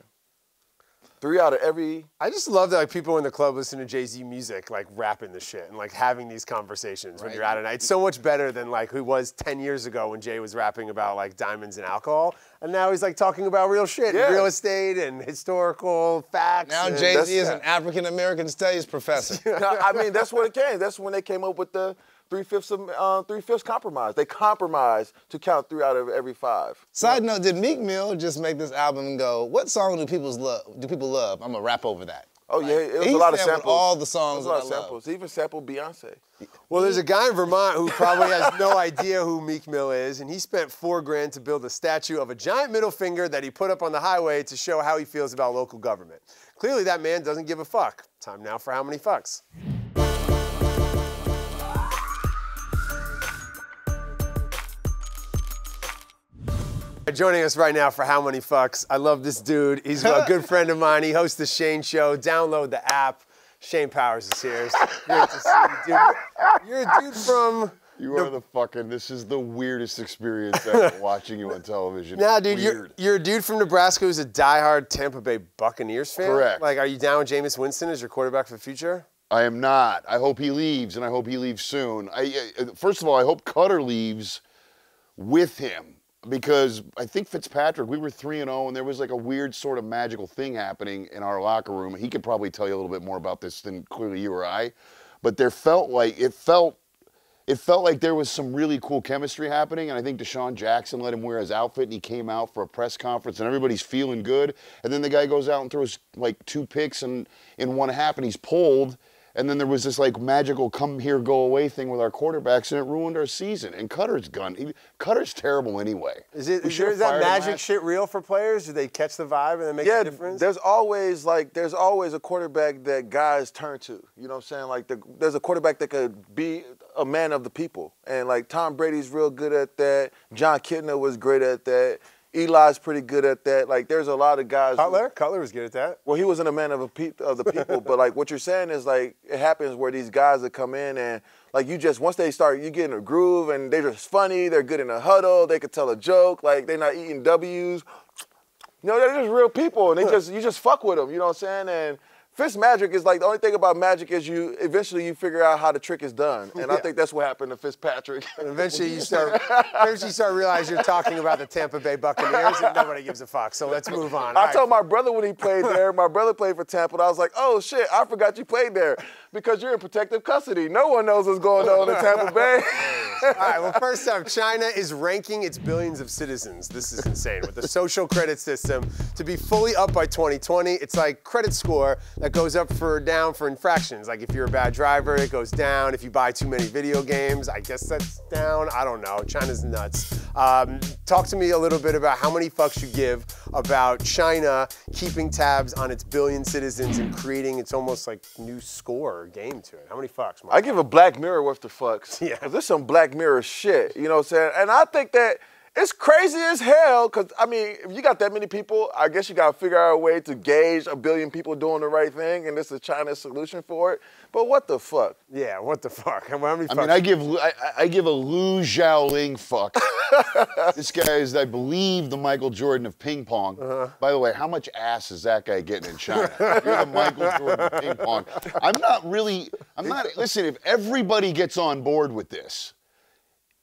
[SPEAKER 6] 3 out of every.
[SPEAKER 5] I just love that like people in the club listen to Jay-Z music, like rapping the shit and like having these conversations when you're out at night. It's so much better than like who was 10 years ago when Jay was rapping about like diamonds and alcohol. And now he's like talking about real shit, real estate and historical facts.
[SPEAKER 7] Now Jay-Z is an African-American studies professor.
[SPEAKER 6] I mean, that's what it came. That's when they came up with the 3/5 compromise. They compromised to count 3 out of every 5.
[SPEAKER 7] Side note, did Meek Mill just make this album and go, what song do people love? I'm gonna rap over that.
[SPEAKER 6] Oh yeah, it was a lot of samples.
[SPEAKER 7] All the songs
[SPEAKER 6] that I
[SPEAKER 7] love.
[SPEAKER 6] He even sampled Beyonce.
[SPEAKER 5] Well, there's a guy in Vermont who probably has no idea who Meek Mill is, and he spent $4 grand to build a statue of a giant middle finger that he put up on the highway to show how he feels about local government. Clearly, that man doesn't give a fuck. Time now for How Many Fucks? Joining us right now for How Many Fucks, I love this dude. He's a good friend of mine. He hosts the Shane Show. Download the app. Shane Powers is here. It's great to see you, dude. You're a dude from...
[SPEAKER 11] This is the weirdest experience ever watching you on television.
[SPEAKER 5] Nah, dude, you're a dude from Nebraska who's a diehard Tampa Bay Buccaneers fan?
[SPEAKER 11] Correct.
[SPEAKER 5] Like, are you down with Jameis Winston as your quarterback for the future?
[SPEAKER 11] I am not. I hope he leaves, and I hope he leaves soon. First of all, I hope Cutter leaves with him. Because I think Fitzpatrick, we were 3-0, and there was like a weird sort of magical thing happening in our locker room. He could probably tell you a little bit more about this than clearly you or I. But it felt like there was some really cool chemistry happening, and I think Deshaun Jackson let him wear his outfit, and he came out for a press conference, and everybody's feeling good. And then the guy goes out and throws like 2 picks in one half, and he's pulled. And then there was this like magical come here, go away thing with our quarterbacks, and it ruined our season. And Cutter's terrible anyway.
[SPEAKER 5] Is that magic shit real for players? Do they catch the vibe and it makes a difference?
[SPEAKER 6] There's always a quarterback that guys turn to. You know what I'm saying? Like there's a quarterback that could be a man of the people. And like Tom Brady's real good at that. John Kitna was great at that. Eli's pretty good at that. Like, there's a lot of guys.
[SPEAKER 5] Cutler was good at that.
[SPEAKER 6] Well, he wasn't a man of the people, but like what you're saying is like it happens where these guys that come in and like once they start, you get in a groove and they're just funny. They're good in a huddle. They could tell a joke. Like they're not eating W's. They're just real people, and you just fuck with them. You know what I'm saying? And Fist magic is like the only thing about magic is eventually you figure out how the trick is done, and I think that's what happened to Fitzpatrick.
[SPEAKER 5] And eventually you start realizing you're talking about the Tampa Bay Buccaneers and nobody gives a fuck. So let's move on.
[SPEAKER 6] I told my brother when he played there. My brother played for Tampa, and I was like, "Oh shit, I forgot you played there because you're in protective custody. No one knows what's going on in Tampa Bay."
[SPEAKER 5] All right. Well, first up, China is ranking its billions of citizens. This is insane. With the social credit system to be fully up by 2020, it's like credit score that goes up or down for infractions. Like if you're a bad driver, it goes down. If you buy too many video games, I guess that's down. I don't know. China's nuts. Talk to me a little bit about how many fucks you give about China keeping tabs on its billion citizens and creating its almost like new score or game to it. How many fucks, Mark?
[SPEAKER 6] I give a Black Mirror worth of fucks.
[SPEAKER 5] Yeah.
[SPEAKER 6] There's some Black Mirror shit, you know what I'm saying? And I think that It's crazy as hell, because, I mean, if you got that many people, I guess you got to figure out a way to gauge 1 billion people doing the right thing, and this is China's solution for it. But what the fuck?
[SPEAKER 5] Yeah, what the fuck? How many fucks?
[SPEAKER 11] I mean, I give a Lu Xiaoling fuck. This guy is, I believe, the Michael Jordan of ping pong. By the way, how much ass is that guy getting in China? You're the Michael Jordan of ping pong. Listen, if everybody gets on board with this,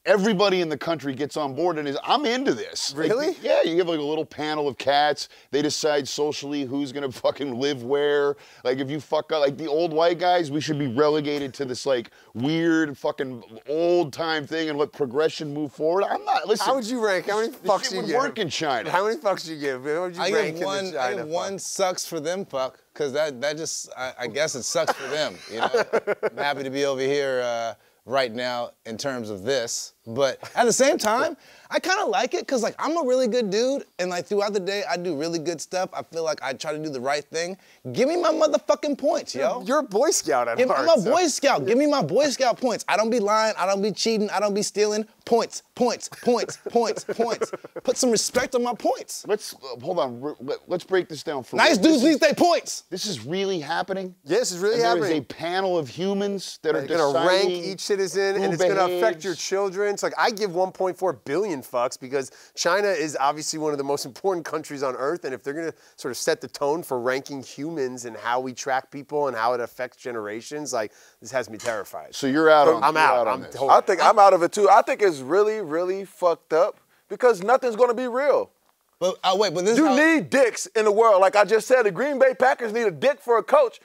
[SPEAKER 11] everybody in the country gets on board and I'm into this.
[SPEAKER 5] Really?
[SPEAKER 11] Like, yeah, you have like a little panel of cats. They decide socially who's gonna fucking live where. Like if you fuck up, like the old white guys, we should be relegated to this like weird fucking old time thing and let progression move forward. I'm not, listen.
[SPEAKER 5] How would you rank? How many fucks do you
[SPEAKER 11] would
[SPEAKER 5] give?
[SPEAKER 11] work in China.
[SPEAKER 5] How many fucks do you give? What would you rank in the China
[SPEAKER 7] I give one sucks for them fuck, because that just, I guess it sucks for them, you know? I'm happy to be over here right now in terms of this. But at the same time, I kind of like it because like I'm a really good dude and like throughout the day I do really good stuff. I feel like I try to do the right thing. Give me my motherfucking points, yo.
[SPEAKER 5] You're a Boy Scout at heart.
[SPEAKER 7] I'm a Boy Scout. Give me my Boy Scout points. I don't be lying. I don't be cheating. I don't be stealing. Points, points, points, points, points. Put some respect on my points.
[SPEAKER 11] Let's, hold on, let's break this down for
[SPEAKER 7] nice dudes need their points.
[SPEAKER 11] This is really happening?
[SPEAKER 5] Yes, this is really
[SPEAKER 11] happening.
[SPEAKER 5] happening.
[SPEAKER 11] There is a panel of humans that are
[SPEAKER 5] going to rank each citizen, and it's going to affect your children. It's like I give 1.4 billion fucks because China is obviously one of the most important countries on earth, and if they're going to sort of set the tone for ranking humans and how we track people and how it affects generations, like this has me terrified.
[SPEAKER 11] So you're out on
[SPEAKER 5] I'm out.
[SPEAKER 6] I think I'm out of it too. I think it's really, really fucked up because nothing's going to be real.
[SPEAKER 7] But wait, but this
[SPEAKER 6] you need dicks in the world. Like I just said, the Green Bay Packers need a dick for a coach.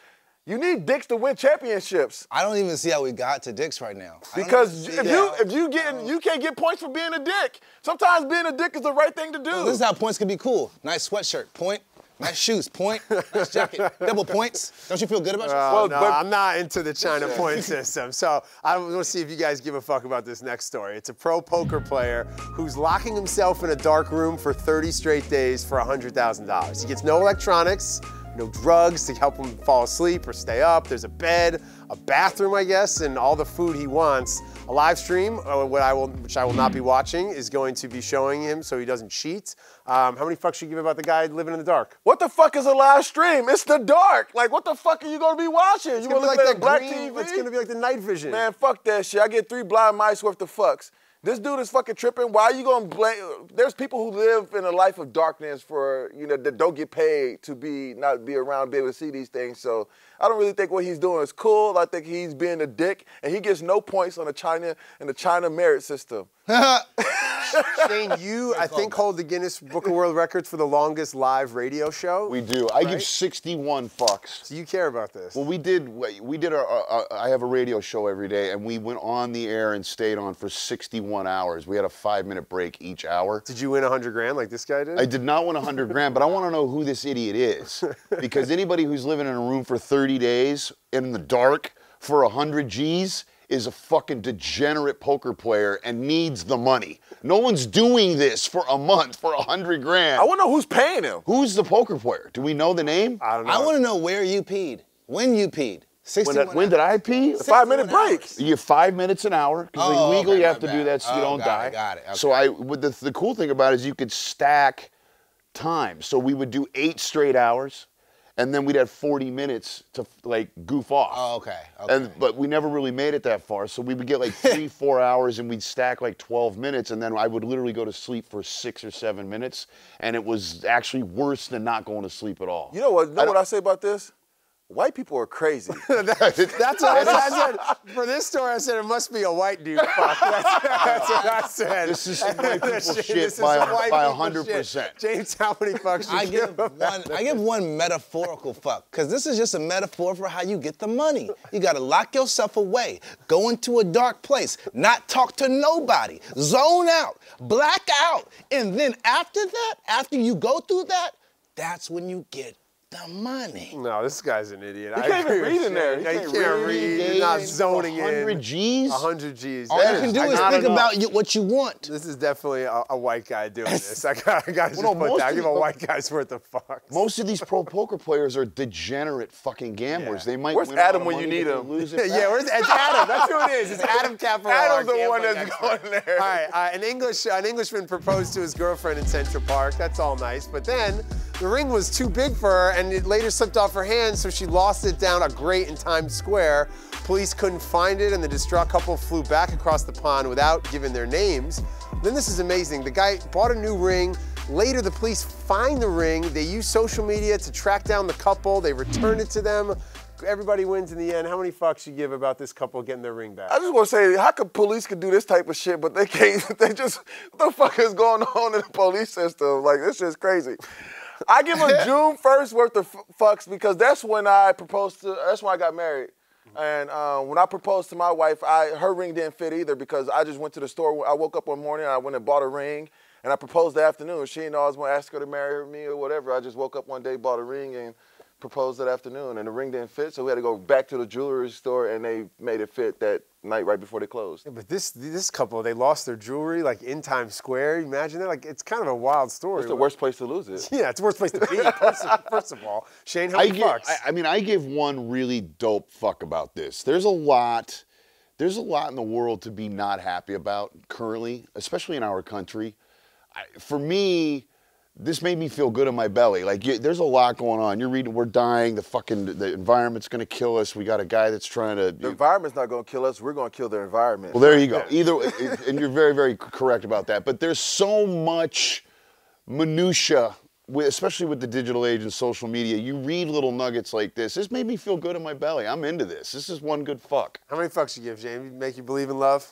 [SPEAKER 6] You need dicks to win championships.
[SPEAKER 7] I don't even see how we got to dicks right now.
[SPEAKER 6] Because you can't get points for being a dick. Sometimes being a dick is the right thing to do.
[SPEAKER 7] Well, this is how points can be cool. Nice sweatshirt, point. Nice shoes, point. Nice jacket, double points. Don't you feel good about yourself?
[SPEAKER 5] No, I'm not into the China point system. So I want to see if you guys give a fuck about this next story. It's a pro poker player who's locking himself in a dark room for 30 straight days for $100,000. He gets no electronics, no drugs to help him fall asleep or stay up. There's a bed, a bathroom, I guess, and all the food he wants. A live stream, which I will not be watching, is going to be showing him so he doesn't cheat. How many fucks should you give about the guy living in the dark?
[SPEAKER 6] What the fuck is a live stream? It's the dark. Like, what the fuck are you gonna be watching?
[SPEAKER 5] It's
[SPEAKER 6] you
[SPEAKER 5] gonna
[SPEAKER 6] gonna
[SPEAKER 5] be
[SPEAKER 6] look
[SPEAKER 5] like
[SPEAKER 6] at black
[SPEAKER 5] green,
[SPEAKER 6] TV?
[SPEAKER 5] It's gonna be like the night vision.
[SPEAKER 6] Man, fuck that shit. I get 3 blind mice worth of fucks. This dude is fucking tripping. Why are you gonna blame? There's people who live in a life of darkness for, you know, that don't get paid to not be around, be able to see these things. So I don't really think what he's doing is cool. I think he's being a dick, and he gets no points on the China merit system.
[SPEAKER 5] Shane, you, I think, hold the Guinness Book of World Records for the longest live radio show.
[SPEAKER 11] We do. I give 61 fucks.
[SPEAKER 5] So you care about this?
[SPEAKER 11] Well, we did I have a radio show every day, and we went on the air and stayed on for 61 hours. We had a 5-minute break each hour.
[SPEAKER 5] Did you win 100 grand like this guy did?
[SPEAKER 11] I did not win 100 grand, but I want to know who this idiot is. Because anybody who's living in a room for 30 days in the dark for 100 G's is a fucking degenerate poker player and needs the money. No one's doing this for a month for 100 grand.
[SPEAKER 6] I want to know who's paying him.
[SPEAKER 11] Who's the poker player? Do we know the name?
[SPEAKER 5] I don't know.
[SPEAKER 7] I want to know where you peed, when you peed.
[SPEAKER 11] When did I pee?
[SPEAKER 6] The 5-minute break.
[SPEAKER 11] You get 5 minutes an hour because legally you have to do that so you don't die.
[SPEAKER 7] Got it. Okay.
[SPEAKER 11] So the cool thing about it is you could stack time. So we would do 8 straight hours, and then we'd have 40 minutes to like goof off.
[SPEAKER 7] Oh, okay.
[SPEAKER 11] But we never really made it that far. So we would get like 3-4 hours, and we'd stack like 12 minutes, and then I would literally go to sleep for 6 or 7 minutes, and it was actually worse than not going to sleep at all.
[SPEAKER 6] You know what? What I say about this? White people are crazy.
[SPEAKER 5] That's what I said. For this story, I said it must be a white dude. Fuck. That's what I said.
[SPEAKER 11] This is some white people shit by 100%.
[SPEAKER 5] James, how many fucks do you give?
[SPEAKER 7] I give one metaphorical fuck, because this is just a metaphor for how you get the money. You gotta lock yourself away, go into a dark place, not talk to nobody, zone out, black out, and then after that, after you go through that, that's when you get the money.
[SPEAKER 5] No, this guy's an idiot.
[SPEAKER 2] You can't even read in there.
[SPEAKER 5] You can't read. You're not zoning in.
[SPEAKER 11] 100 G's?
[SPEAKER 5] 100 G's.
[SPEAKER 7] All you can do is think about what you want.
[SPEAKER 5] This is definitely a white guy doing this. I gotta just put that. I give a white guy's worth of fucks.
[SPEAKER 11] Most of these pro poker players are degenerate fucking gamblers. They might
[SPEAKER 2] Where's
[SPEAKER 11] win
[SPEAKER 2] Adam
[SPEAKER 11] a lot of
[SPEAKER 2] when you
[SPEAKER 11] money,
[SPEAKER 2] need
[SPEAKER 11] but
[SPEAKER 2] him?
[SPEAKER 11] they lose it
[SPEAKER 5] Yeah,
[SPEAKER 11] back.
[SPEAKER 5] it's Adam. That's who it is. It's Adam Caporal.
[SPEAKER 2] Adam's the one that's going there.
[SPEAKER 5] All right, an Englishman proposed to his girlfriend in Central Park. That's all nice. But then the ring was too big for her, and it later slipped off her hand, so she lost it down a grate in Times Square. Police couldn't find it, and the distraught couple flew back across the pond without giving their names. Then this is amazing. The guy bought a new ring. Later, the police find the ring. They use social media to track down the couple. They return it to them. Everybody wins in the end. How many fucks you give about this couple getting their ring back?
[SPEAKER 6] I just want to say, how could police could do this type of shit, but they can't? They just, what the fuck is going on in the police system? Like, this shit's crazy. I give them June 1st worth of fucks because that's when I proposed to, that's when I got married. And when I proposed to my wife, her ring didn't fit either because I just went to the store. I woke up one morning, and I went and bought a ring, and I proposed the afternoon. She didn't know I was going to ask her to marry me or whatever. I just woke up one day, bought a ring, and proposed that afternoon, and the ring didn't fit, so we had to go back to the jewelry store, and they made it fit that night right before they closed.
[SPEAKER 5] Yeah, but this couple, they lost their jewelry like in Times Square. Imagine that. Like, it's kind of a wild story.
[SPEAKER 6] It's the worst place to lose it.
[SPEAKER 5] Yeah, it's the worst place to be. First of all, Shane, how many fucks?
[SPEAKER 11] I mean, I give one really dope fuck about this. There's a lot in the world to be not happy about currently, especially in our country. For me, this made me feel good in my belly. Like, there's a lot going on. You're reading, we're dying. The environment's going to kill us. We got a guy that's trying to.
[SPEAKER 6] The environment's not going to kill us. We're going to kill the environment.
[SPEAKER 11] Well, there you go. And you're very, very correct about that. But there's so much minutia, especially with the digital age and social media. You read little nuggets like this. This made me feel good in my belly. I'm into this. This is one good fuck.
[SPEAKER 5] How many fucks you give, James? Make you believe in love?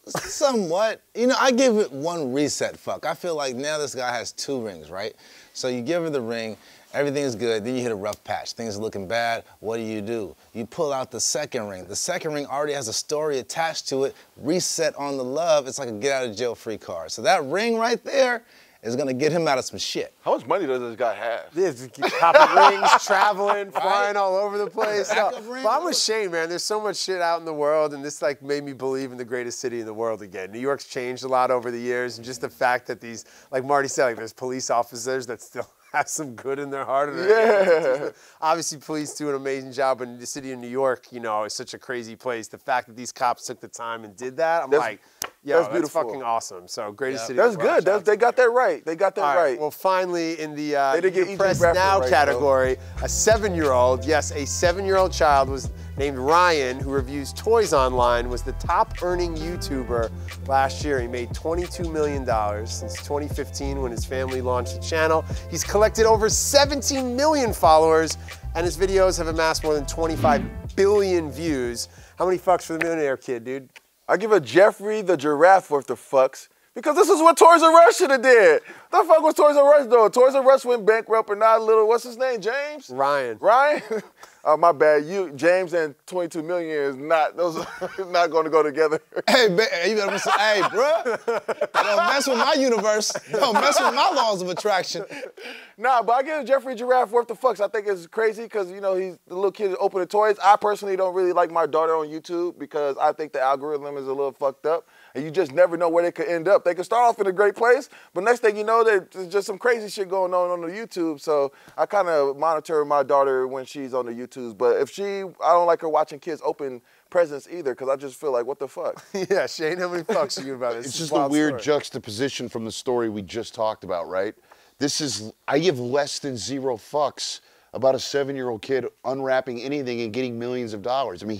[SPEAKER 7] Somewhat. You know, I give it one reset fuck. I feel like now this guy has 2 rings, right? So you give her the ring, everything's good, then you hit a rough patch. Things are looking bad. What do? You pull out the second ring. The second ring already has a story attached to it. Reset on the love. It's like a get out of jail free card. So that ring right there is gonna get him out of some shit.
[SPEAKER 6] How much money does this guy have?
[SPEAKER 5] This popping rings, traveling, flying all over the place.
[SPEAKER 7] Backup
[SPEAKER 5] No,
[SPEAKER 7] ring.
[SPEAKER 5] but I'm with Shane, man. There's so much shit out in the world, and this like made me believe in the greatest city in the world again. New York's changed a lot over the years, and just the fact that these, like Marty said, like there's police officers that still have some good in their heart.
[SPEAKER 6] Yeah.
[SPEAKER 5] Obviously, police do an amazing job, and the city of New York, you know, is such a crazy place. The fact that these cops took the time and did that, I'm like, yo, that's
[SPEAKER 6] beautiful.
[SPEAKER 5] fucking awesome. So greatest city.
[SPEAKER 6] That's
[SPEAKER 5] in the world.
[SPEAKER 6] good. They got that right. They got that
[SPEAKER 5] All
[SPEAKER 6] right.
[SPEAKER 5] Well, finally, in the
[SPEAKER 6] get
[SPEAKER 5] Press
[SPEAKER 6] Bradford
[SPEAKER 5] Now
[SPEAKER 6] right,
[SPEAKER 5] category, a 7-year-old, yes, a 7-year-old child was named Ryan, who reviews toys online, was the top-earning YouTuber last year. He made $22 million since 2015 when his family launched the channel. He's collected over 17 million followers, and his videos have amassed more than 25 billion views. How many fucks for the millionaire kid, dude?
[SPEAKER 6] I give a Jeffrey the giraffe worth of fucks because this is what Toys R Us should have did. The fuck was Toys R Us doing? Toys R Us went bankrupt and now little, what's his name, James?
[SPEAKER 5] Ryan.
[SPEAKER 6] Ryan? Oh, my bad. James and 22 million is not, those are not going to go together.
[SPEAKER 7] Hey, you better say, hey, bro, don't mess with my universe. Don't mess with my laws of attraction.
[SPEAKER 6] Nah, but I give Jeffrey Giraffe worth the fucks. I think it's crazy because, you know, he's the little kid opening toys. I personally don't really like my daughter on YouTube because I think the algorithm is a little fucked up. And you just never know where they could end up. They could start off in a great place, but next thing you know, there's just some crazy shit going on the YouTube. So I kind of monitor my daughter when she's on the YouTubes. But if I don't like her watching kids open presents either because I just feel like, what the fuck?
[SPEAKER 5] Yeah, Shane, how many fucks are you about this?
[SPEAKER 11] It's just a weird juxtaposition from the story we just talked about, right? I give less than 0 fucks about a 7-year-old kid unwrapping anything and getting millions of dollars. I mean,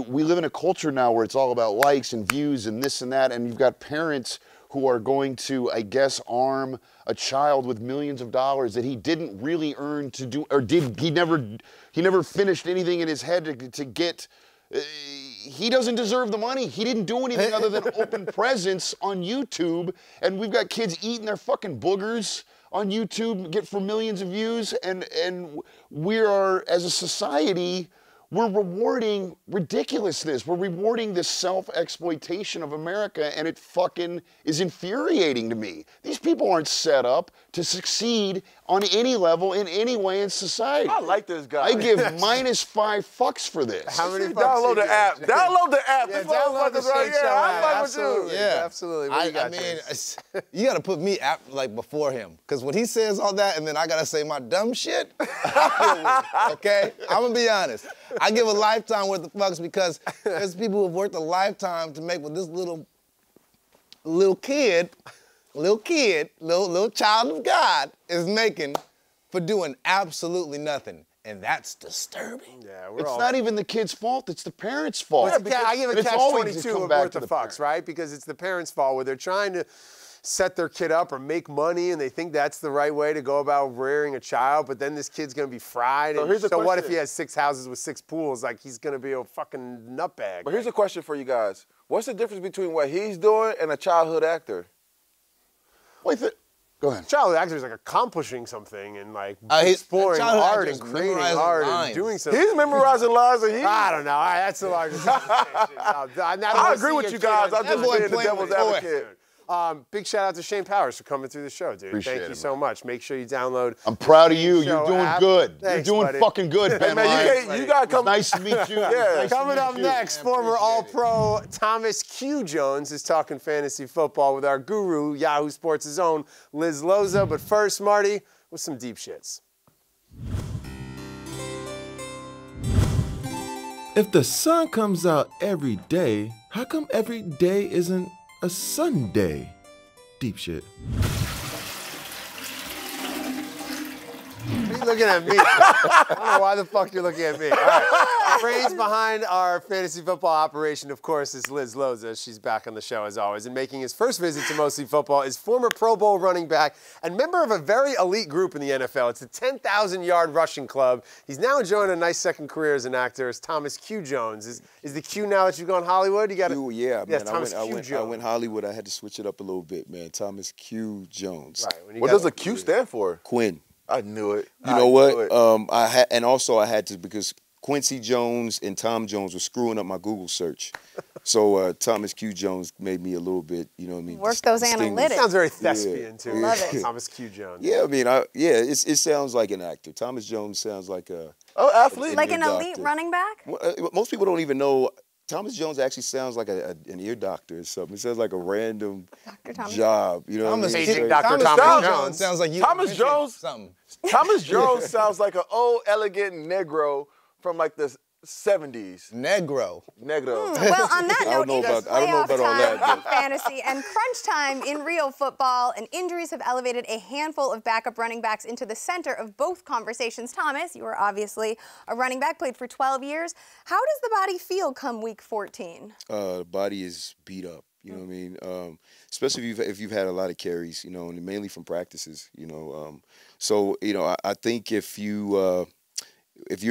[SPEAKER 11] we live in a culture now where it's all about likes and views and this and that, and you've got parents who are going to, I guess, arm a child with millions of dollars that he didn't really earn to do, or he never finished anything in his head to get. He doesn't deserve the money. He didn't do anything other than open presents on YouTube, and we've got kids eating their fucking boogers on YouTube, get for millions of views, and we are, as a society, we're rewarding ridiculousness. We're rewarding this self-exploitation of America, and it fucking is infuriating to me. These people aren't set up to succeed on any level in any way in society.
[SPEAKER 6] I like this guy.
[SPEAKER 11] I give -5 fucks for this.
[SPEAKER 5] How many
[SPEAKER 6] Download the app. Download the app.
[SPEAKER 5] Yeah,
[SPEAKER 6] This
[SPEAKER 5] download the
[SPEAKER 6] motherfucker's right
[SPEAKER 5] Shake
[SPEAKER 6] here.
[SPEAKER 5] Show
[SPEAKER 6] I
[SPEAKER 5] app.
[SPEAKER 6] fuck with you.
[SPEAKER 5] Absolutely.
[SPEAKER 7] Yeah,
[SPEAKER 5] Absolutely. What do you got,
[SPEAKER 7] I mean,
[SPEAKER 5] James?
[SPEAKER 7] you got to put me like before him, because when he says all that, and then I gotta say my dumb shit. Okay, I'm gonna be honest. I give a lifetime worth of fucks because there's people who have worked a lifetime to make what this little child of God is making for doing absolutely nothing. And that's disturbing.
[SPEAKER 5] Yeah,
[SPEAKER 11] It's not even the kid's fault, it's the parents' fault.
[SPEAKER 5] Yeah, I give a
[SPEAKER 11] It's always to
[SPEAKER 5] catch-22
[SPEAKER 11] come
[SPEAKER 5] of
[SPEAKER 11] back
[SPEAKER 5] worth
[SPEAKER 11] to
[SPEAKER 5] of
[SPEAKER 11] the
[SPEAKER 5] fucks, right? Because it's the parents' fault where they're trying to set their kid up or make money and they think that's the right way to go about rearing a child, but then this kid's gonna be fried.
[SPEAKER 6] So
[SPEAKER 5] And
[SPEAKER 6] here's the
[SPEAKER 5] what if
[SPEAKER 6] question.
[SPEAKER 5] he has 6 houses with 6 pools? Like, he's gonna be a fucking nutbag.
[SPEAKER 6] But here's a question for you guys. What's the difference between what he's doing and a childhood actor?
[SPEAKER 11] Go ahead.
[SPEAKER 5] Childhood actor is like accomplishing something and like
[SPEAKER 7] He's-
[SPEAKER 5] exploring
[SPEAKER 7] childhood
[SPEAKER 5] art
[SPEAKER 7] actor
[SPEAKER 5] and
[SPEAKER 7] is
[SPEAKER 5] creating
[SPEAKER 7] memorizing
[SPEAKER 5] art and
[SPEAKER 7] lines.
[SPEAKER 5] doing something.
[SPEAKER 6] He's memorizing lines and
[SPEAKER 5] I don't know. That's the largest.
[SPEAKER 6] I agree with you guys. I'm just being the devil's advocate.
[SPEAKER 5] Big shout out to Shane Powers for coming through the show, dude.
[SPEAKER 11] Appreciate
[SPEAKER 5] Thank you
[SPEAKER 11] it,
[SPEAKER 5] so much. Make sure you download.
[SPEAKER 11] I'm proud of you.
[SPEAKER 5] Show
[SPEAKER 11] You're doing
[SPEAKER 5] app.
[SPEAKER 11] good.
[SPEAKER 5] Thanks,
[SPEAKER 11] You're doing
[SPEAKER 5] buddy.
[SPEAKER 11] fucking good, Ben.
[SPEAKER 6] You gotta come.
[SPEAKER 11] Nice to meet you.
[SPEAKER 6] Yeah.
[SPEAKER 11] Nice to
[SPEAKER 5] Coming
[SPEAKER 11] meet
[SPEAKER 5] up
[SPEAKER 11] you.
[SPEAKER 5] next, former All-Pro Thomas Q. Jones is talking fantasy football with our guru, Yahoo Sports' own Liz Loza. But first, Marty, with some deep shits.
[SPEAKER 1] If the sun comes out every day, how come every day isn't a Sunday? Deep shit.
[SPEAKER 5] What are you looking at me? I don't know why the fuck you're looking at me. All right. The brains behind our fantasy football operation, of course, is Liz Loza. She's back on the show as always. And making his first visit to Mostly Football is former Pro Bowl running back and member of a very elite group in the NFL. It's the 10,000-yard rushing club. He's now enjoying a nice second career as an actor. It's Thomas Q. Jones. Is the Q now that you've gone Hollywood? You got to.
[SPEAKER 15] Yeah,
[SPEAKER 5] Yes,
[SPEAKER 15] man.
[SPEAKER 5] Thomas
[SPEAKER 15] I
[SPEAKER 5] Q.
[SPEAKER 15] went
[SPEAKER 5] Jones.
[SPEAKER 15] Hollywood. I had to switch it up a little bit, man. Thomas Q. Jones.
[SPEAKER 5] Right.
[SPEAKER 6] What does the Q stand for?
[SPEAKER 15] Quinn.
[SPEAKER 6] I knew it.
[SPEAKER 15] You know what? I had to because Quincy Jones and Tom Jones were screwing up my Google search. So Thomas Q. Jones made me a little bit, you know what I mean?
[SPEAKER 9] Work those analytics.
[SPEAKER 5] Sounds very thespian, too.
[SPEAKER 9] Love it.
[SPEAKER 5] Thomas Q. Jones.
[SPEAKER 15] Yeah, I mean, it sounds like an actor. Thomas Jones sounds like a
[SPEAKER 6] athlete,
[SPEAKER 9] like an elite
[SPEAKER 15] doctor.
[SPEAKER 9] running back.
[SPEAKER 15] Most people don't even know. Thomas Jones actually sounds like an ear doctor or something. It sounds like a random job. You know
[SPEAKER 7] Thomas,
[SPEAKER 15] what I mean?
[SPEAKER 7] Thomas Jones sounds like you.
[SPEAKER 6] Thomas Jones.
[SPEAKER 7] Something.
[SPEAKER 6] Thomas Jones sounds like an old, elegant Negro from like the 70s.
[SPEAKER 7] Negro.
[SPEAKER 6] Negro.
[SPEAKER 9] Well, on that
[SPEAKER 15] I don't
[SPEAKER 9] note,
[SPEAKER 15] know
[SPEAKER 9] it is
[SPEAKER 15] about- I don't know
[SPEAKER 9] playoff
[SPEAKER 15] about all
[SPEAKER 9] time
[SPEAKER 15] that,
[SPEAKER 9] in fantasy and crunch time in real football, and injuries have elevated a handful of backup running backs into the center of both conversations. Thomas, you are obviously a running back, played for 12 years. How does the body feel come week 14?
[SPEAKER 15] The body is beat up. You know what I mean? Especially if you've had a lot of carries, you know, and mainly from practices, you know. So, you know, I think if you're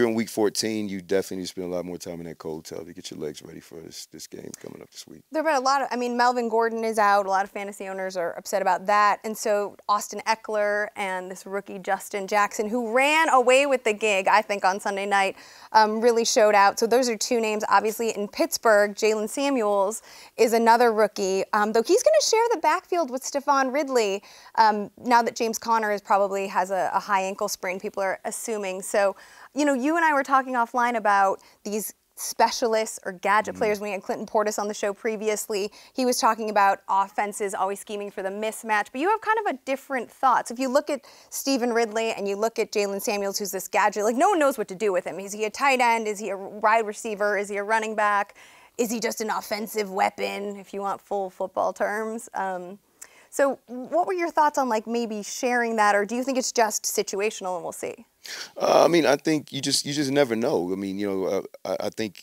[SPEAKER 15] in week 14, you definitely need to spend a lot more time in that cold tub to get your legs ready for this game coming up this week.
[SPEAKER 9] There have been a lot of, Melvin Gordon is out. A lot of fantasy owners are upset about that. And so Austin Eckler and this rookie Justin Jackson, who ran away with the gig, I think, on Sunday night, really showed out. So those are two names. Obviously, in Pittsburgh, Jalen Samuels is another rookie, though he's going to share the backfield with Stephon Ridley now that James Conner probably has a high ankle sprain, people are assuming. So, you know, you and I were talking offline about these specialists or gadget players. When we had Clinton Portis on the show previously, he was talking about offenses always scheming for the mismatch, but you have kind of a different thought. So if you look at Stephen Ridley and you look at Jalen Samuels, who's this gadget, like no one knows what to do with him. Is he a tight end? Is he a wide receiver? Is he a running back? Is he just an offensive weapon, if you want full football terms? So what were your thoughts on like maybe sharing that, or do you think it's just situational and we'll see?
[SPEAKER 15] I mean, I think you just never know. I mean, you know, I think,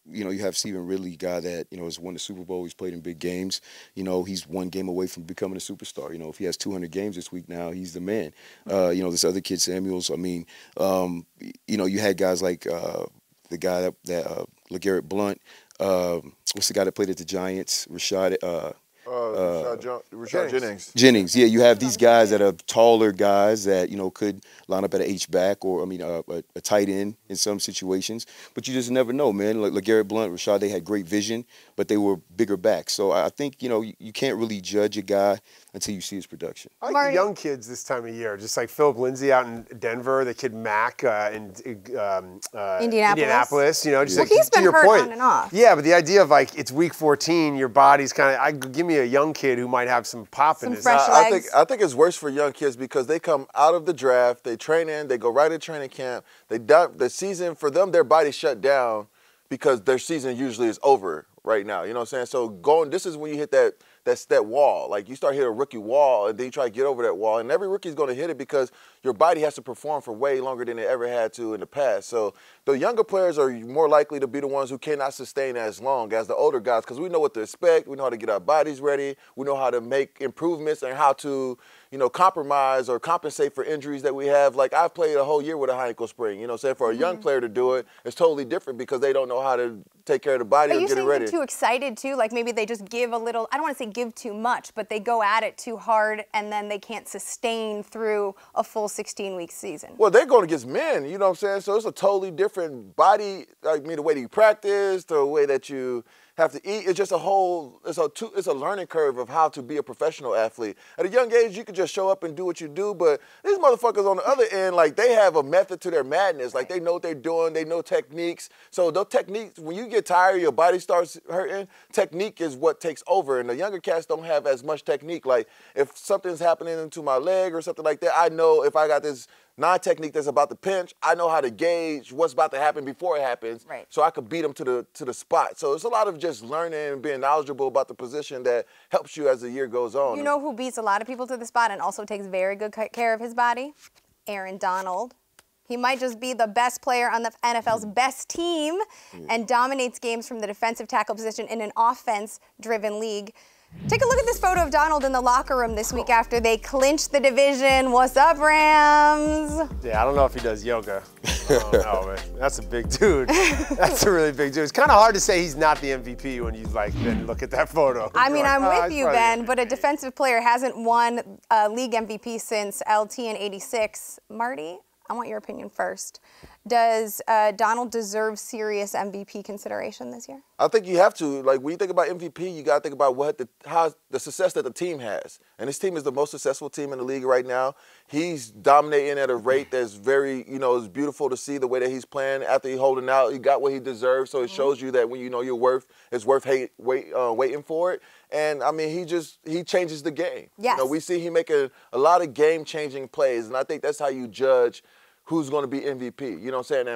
[SPEAKER 15] you know, you have Stephen Ridley, guy that, you know, has won the Super Bowl. He's played in big games. You know, he's one game away from becoming a superstar. You know, if he has 200 games this week now, he's the man. You know, this other kid, Samuels, I mean, you know, you had guys like the guy that LeGarrette Blount, what's the guy that played at the Giants, Rashad,
[SPEAKER 6] Rashad Jennings.
[SPEAKER 15] Jennings, yeah, you have these guys that are taller guys that could line up at an H-back or a tight end in some situations, but you just never know, man. Like LeGarrette Blount, Rashad, they had great vision, but they were bigger backs. So I think you can't really judge a guy until you see his production.
[SPEAKER 5] I like the young kids this time of year, just like Philip Lindsay out in Denver, the kid Mac in Indianapolis. Just
[SPEAKER 9] well, he's been hurt on and off.
[SPEAKER 5] Yeah, but the idea of like it's week 14, your body's give me a young kid who might have some pop in his
[SPEAKER 9] fresh legs.
[SPEAKER 6] I think it's worse for young kids because they come out of the draft, they train in, they go right to training camp. The season for them, their body shut down because their season usually is over right now. You know what I'm saying? So this is when you hit that wall. Like you start hitting a rookie wall and then you try to get over that wall. And every rookie's going to hit it because your body has to perform for way longer than it ever had to in the past. So the younger players are more likely to be the ones who cannot sustain as long as the older guys because we know what to expect. We know how to get our bodies ready. We know how to make improvements and how to, compromise or compensate for injuries that we have. Like I've played a whole year with a high ankle sprain. You know what I'm saying? For a young player to do it, it's totally different because they don't know how to take care of the body or get it ready.
[SPEAKER 9] Are you saying they're too excited too? Like maybe they just give a little, I don't want to say give too much, but they go at it too hard and then they can't sustain through a full 16-week season.
[SPEAKER 6] Well, they're going against men, you know what I'm saying? So it's a totally different body, the way that you practice, the way that you have to eat. It's just it's a learning curve of how to be a professional athlete. At a young age, you can just show up and do what you do, but these motherfuckers on the other end, like they have a method to their madness. Like they know what they're doing, they know techniques. So those techniques, when you get tired, your body starts hurting, technique is what takes over. And the younger cats don't have as much technique. Like if something's happening to my leg or something like that, I know if I got this non-technique that's about to pinch, I know how to gauge what's about to happen before it happens, so I could beat them to the spot. So it's a lot of just learning and being knowledgeable about the position that helps you as the year goes on.
[SPEAKER 9] You know who beats a lot of people to the spot and also takes very good care of his body? Aaron Donald. He might just be the best player on the NFL's best team and dominates games from the defensive tackle position in an offense-driven league. Take a look at this photo of Donald in the locker room this week after they clinched the division. What's up, Rams?
[SPEAKER 5] Yeah, I don't know if he does yoga. I don't know, man. That's a big dude. That's a really big dude. It's kind of hard to say he's not the MVP when you then look at that photo.
[SPEAKER 9] I mean, I'm with you, Ben, but a defensive player hasn't won a league MVP since LT in '86. Marty, I want your opinion first. Does Donald deserve serious MVP consideration this year?
[SPEAKER 6] I think you have to. Like when you think about MVP, you got to think about how the success that the team has. And this team is the most successful team in the league right now. He's dominating at a rate that's very, it's beautiful to see the way that he's playing. After he holding out, he got what he deserves. So it shows you that when you know your worth, it's worth waiting for it. And I mean, he changes the game.
[SPEAKER 9] Yes.
[SPEAKER 6] We see him making a lot of game-changing plays, and I think that's how you judge who's going to be MVP, you know what I'm saying?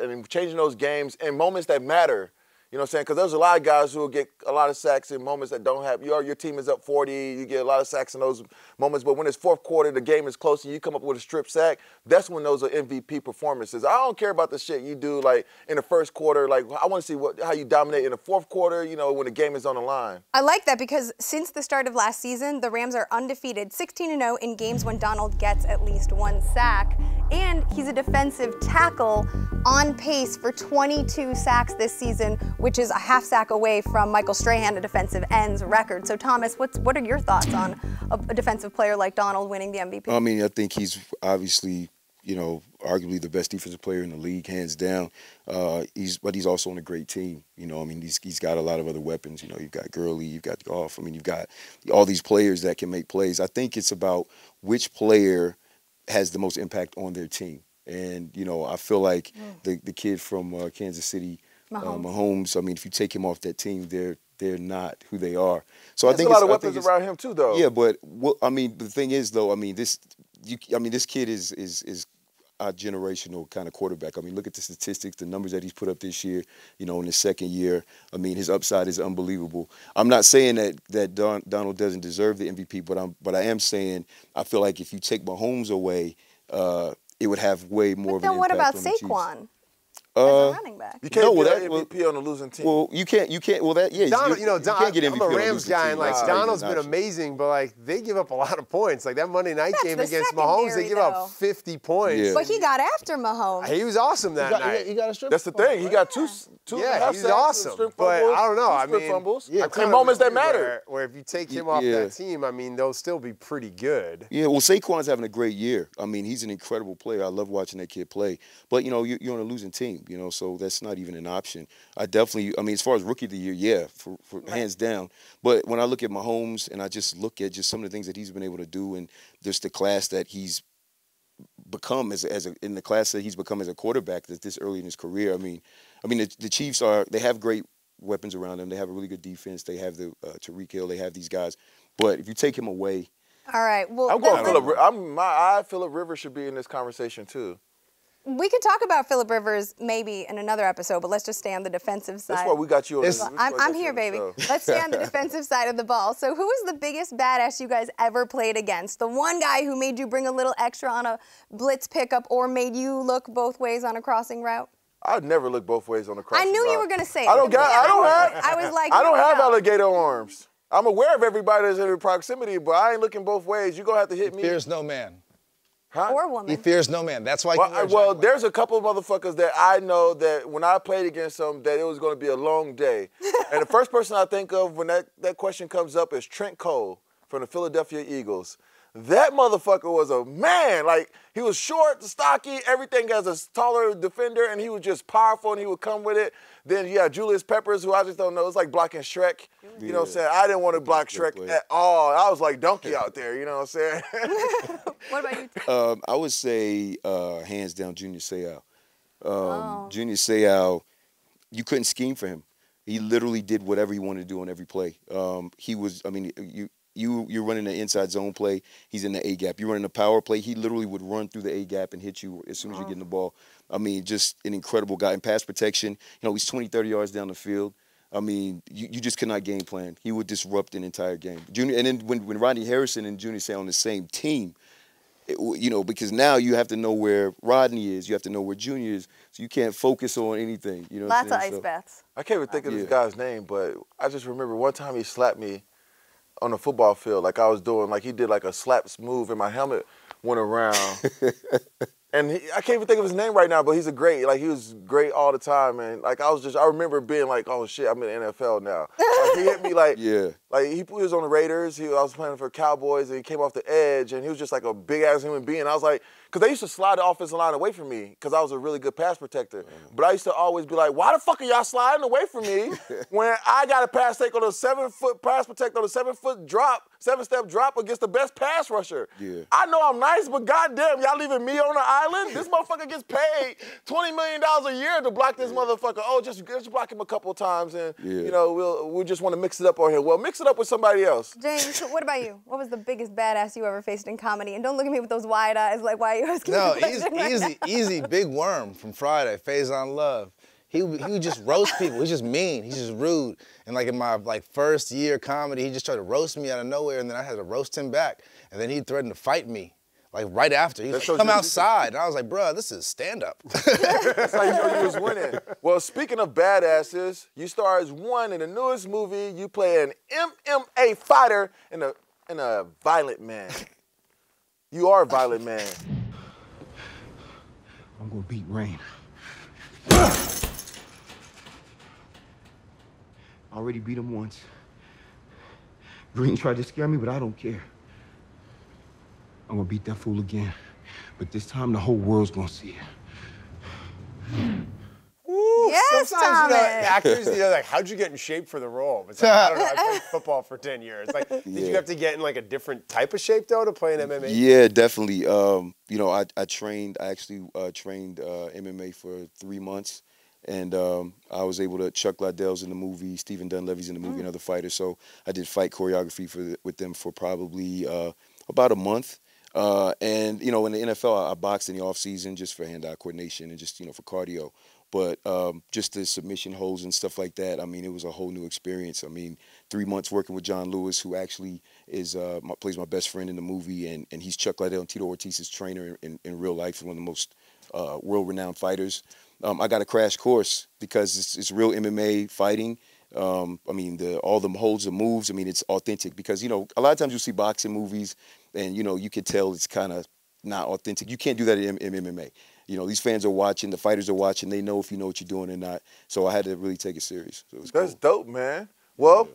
[SPEAKER 6] And changing those games in moments that matter, you know what I'm saying? Because there's a lot of guys who will get a lot of sacks in moments that don't have, your team is up 40, you get a lot of sacks in those moments, but when it's fourth quarter, the game is close, and you come up with a strip sack, that's when those are MVP performances. I don't care about the shit you do, like, in the first quarter. Like, I want to see how you dominate in the fourth quarter, when the game is on the line.
[SPEAKER 9] I like that because since the start of last season, the Rams are undefeated, 16-0 in games when Donald gets at least one sack. And he's a defensive tackle on pace for 22 sacks this season, which is a half sack away from Michael Strahan, a defensive end's record. So, Thomas, what are your thoughts on a defensive player like Donald winning the MVP?
[SPEAKER 15] I mean, I think he's obviously, arguably the best defensive player in the league, hands down. But he's also on a great team. He's got a lot of other weapons. You've got Gurley, you've got Goff. I mean, you've got all these players that can make plays. I think it's about which player has the most impact on their team. And, I feel like the kid from Kansas City, Mahomes, I mean, if you take him off that team, they're not who they are. So I think
[SPEAKER 6] there's a lot of weapons around him too, though.
[SPEAKER 15] Yeah, but the thing is, though, this kid is a generational kind of quarterback. I mean, look at the statistics, the numbers that he's put up this year, in his second year. I mean, his upside is unbelievable. I'm not saying that Donald doesn't deserve the MVP, but I am saying I feel like if you take Mahomes away, it would have way more of an impact on the Chiefs.
[SPEAKER 9] But then what about Saquon? as a running back.
[SPEAKER 6] You can't get MVP on a losing team.
[SPEAKER 11] Well, you can't. Well, that yeah.
[SPEAKER 5] Donald,
[SPEAKER 11] you can't get MVP
[SPEAKER 5] I'm a
[SPEAKER 11] on
[SPEAKER 5] Rams
[SPEAKER 11] losing
[SPEAKER 5] guy,
[SPEAKER 11] team.
[SPEAKER 5] and like
[SPEAKER 11] That's
[SPEAKER 5] Donald's
[SPEAKER 11] not even
[SPEAKER 5] been
[SPEAKER 11] an
[SPEAKER 5] amazing, but like they give up a lot of points. Like that Monday night game
[SPEAKER 9] the
[SPEAKER 5] against Mahomes, they give up
[SPEAKER 9] secondary,
[SPEAKER 5] 50 points.
[SPEAKER 11] Yeah.
[SPEAKER 9] But he got after Mahomes.
[SPEAKER 5] He was awesome that night.
[SPEAKER 7] He got a strip.
[SPEAKER 6] That's the thing. He got two.
[SPEAKER 5] Yeah, he's awesome. But I don't know. I mean,
[SPEAKER 6] fumbles.
[SPEAKER 5] I'm
[SPEAKER 6] In
[SPEAKER 5] kind of
[SPEAKER 6] moments that
[SPEAKER 5] with you
[SPEAKER 6] matter.
[SPEAKER 5] Where if you take him off that team, I mean, they'll still be pretty good.
[SPEAKER 11] Yeah, well, Saquon's having a great year. I mean, he's an incredible player. I love watching that kid play. But, you know, you're on a losing team, you know, so that's not even an option. I mean, as far as rookie of the year, yeah, for hands down. But when I look at Mahomes and I just look at just some of the things that he's been able to do and just the class that he's become in the class that he's become as a quarterback this early in his career, I mean, the Chiefs they have great weapons around them. They have a really good defense. They have the Tyreek Hill. They have these guys. But if you take him away,
[SPEAKER 9] all right. Well,
[SPEAKER 6] I'm going Phillip. Phillip Rivers should be in this conversation too.
[SPEAKER 9] We could talk about Phillip Rivers maybe in another episode, but let's just stay on the defensive side.
[SPEAKER 6] That's why we got you on this.
[SPEAKER 9] I'm here, baby. Let's stay on the defensive side of the ball. So who is the biggest badass you guys ever played against? The one guy who made you bring a little extra on a blitz pickup or made you look both ways on a crossing route?
[SPEAKER 6] I'd never look both ways on a crossing
[SPEAKER 9] I knew
[SPEAKER 6] route.
[SPEAKER 9] you were going to say it.
[SPEAKER 6] I don't have alligator arms. I'm aware of everybody that's in proximity, but I ain't looking both ways. You're going to have to hit me.
[SPEAKER 7] He fears no man.
[SPEAKER 6] Huh?
[SPEAKER 9] Or woman.
[SPEAKER 7] He fears no man. That's why.
[SPEAKER 6] Well, there's a couple of motherfuckers that I know that when I played against them, that it was going to be a long day. And the first person I think of when that question comes up is Trent Cole from the Philadelphia Eagles. That motherfucker was a man. Like, he was short, stocky, everything as a taller defender, and he was just powerful, and he would come with it. Then you have Julius Peppers, who I just don't know. It's like blocking Shrek. You know what I'm saying? I didn't want to block Shrek at all. I was like Donkey out there, you know what I'm saying?
[SPEAKER 9] What about you?
[SPEAKER 11] I would say hands down Junior Seau. Junior Seau, you couldn't scheme for him. He literally did whatever he wanted to do on every play. You're running an inside zone play, he's in the A gap. You're running a power play, he literally would run through the A gap and hit you as soon as you get in the ball. I mean, just an incredible guy. In pass protection, you know, he's 20, 30 yards down the field. I mean, you just could not game plan. He would disrupt an entire game. Junior, and then when Rodney Harrison and Junior Seau on the same team, you know, because now you have to know where Rodney is, you have to know where Junior is, so you can't focus on anything. You know,
[SPEAKER 9] lots of ice baths.
[SPEAKER 6] I can't even think of this guy's name, but I just remember one time he slapped me on the football field, like I was doing, like he did like a slaps move, and my helmet went around. And I can't even think of his name right now, but he was great all the time, man. Like I remember being like, oh shit, I'm in the NFL now. Like, he hit me like, like he was on the Raiders. I was playing for Cowboys, and he came off the edge, and he was just like a big ass human being. I was like, because they used to slide the offensive line away from me, because I was a really good pass protector. But I used to always be like, why the fuck are y'all sliding away from me when I got a pass take on a 7-foot pass protect on a 7-step drop against the best pass rusher? I know I'm nice, but goddamn, y'all leaving me on the island? This motherfucker gets paid $20 million a year to block this motherfucker. Oh, just block him a couple of times, and you know we'll just want to mix it up on here. Well, mix it up with somebody else.
[SPEAKER 9] James, what about you? What was the biggest badass you ever faced in comedy? And don't look at me with those wide eyes like, why are you asking
[SPEAKER 7] No,
[SPEAKER 9] me the question?
[SPEAKER 7] easy. Big Worm from Friday, Faison Love. He would just roast people. He's just mean. He's just rude. And like in my first year comedy, he just tried to roast me out of nowhere, and then I had to roast him back. And then he threatened to fight me. Like right after. He was like, come outside. And I was like, bro, this is stand-up.
[SPEAKER 6] That's how you know you was winning. Well, speaking of badasses, you star as one in the newest movie. You play an MMA fighter and a violent man. You are a violent man.
[SPEAKER 10] I'm gonna beat Rain. I already beat him once. Green tried to scare me, but I don't care. I'm gonna beat that fool again. But this time the whole world's gonna see it.
[SPEAKER 9] Yes,
[SPEAKER 5] sometimes,
[SPEAKER 9] Thomas.
[SPEAKER 5] Actors, like, how'd you get in shape for the role? It's like, I don't know, I played football for 10 years. Like, did you have to get in like a different type of shape though to play in MMA?
[SPEAKER 11] Yeah, definitely. You know, I actually trained MMA for 3 months. And I was able to, Chuck Liddell's in the movie, Stephen Dunleavy's in the movie, and other fighters. So I did fight choreography with them for probably about a month. And, you know, in the NFL, I boxed in the off season just for hand-eye coordination and just, you know, for cardio. But just the submission holds and stuff like that, I mean, it was a whole new experience. I mean, 3 months working with John Lewis, who actually is plays my best friend in the movie, and he's Chuck Liddell and Tito Ortiz's trainer in real life, one of the most world-renowned fighters.
[SPEAKER 15] I got a crash course because it's real MMA fighting. I mean, all the holds and moves, I mean, it's authentic because, you know, a lot of times you see boxing movies and, you know, you can tell it's kind of not authentic. You can't do that in MMA. You know, these fans are watching, the fighters are watching, they know if you know what you're doing or not. So I had to really take it serious. So it was
[SPEAKER 6] That's dope, man. Well,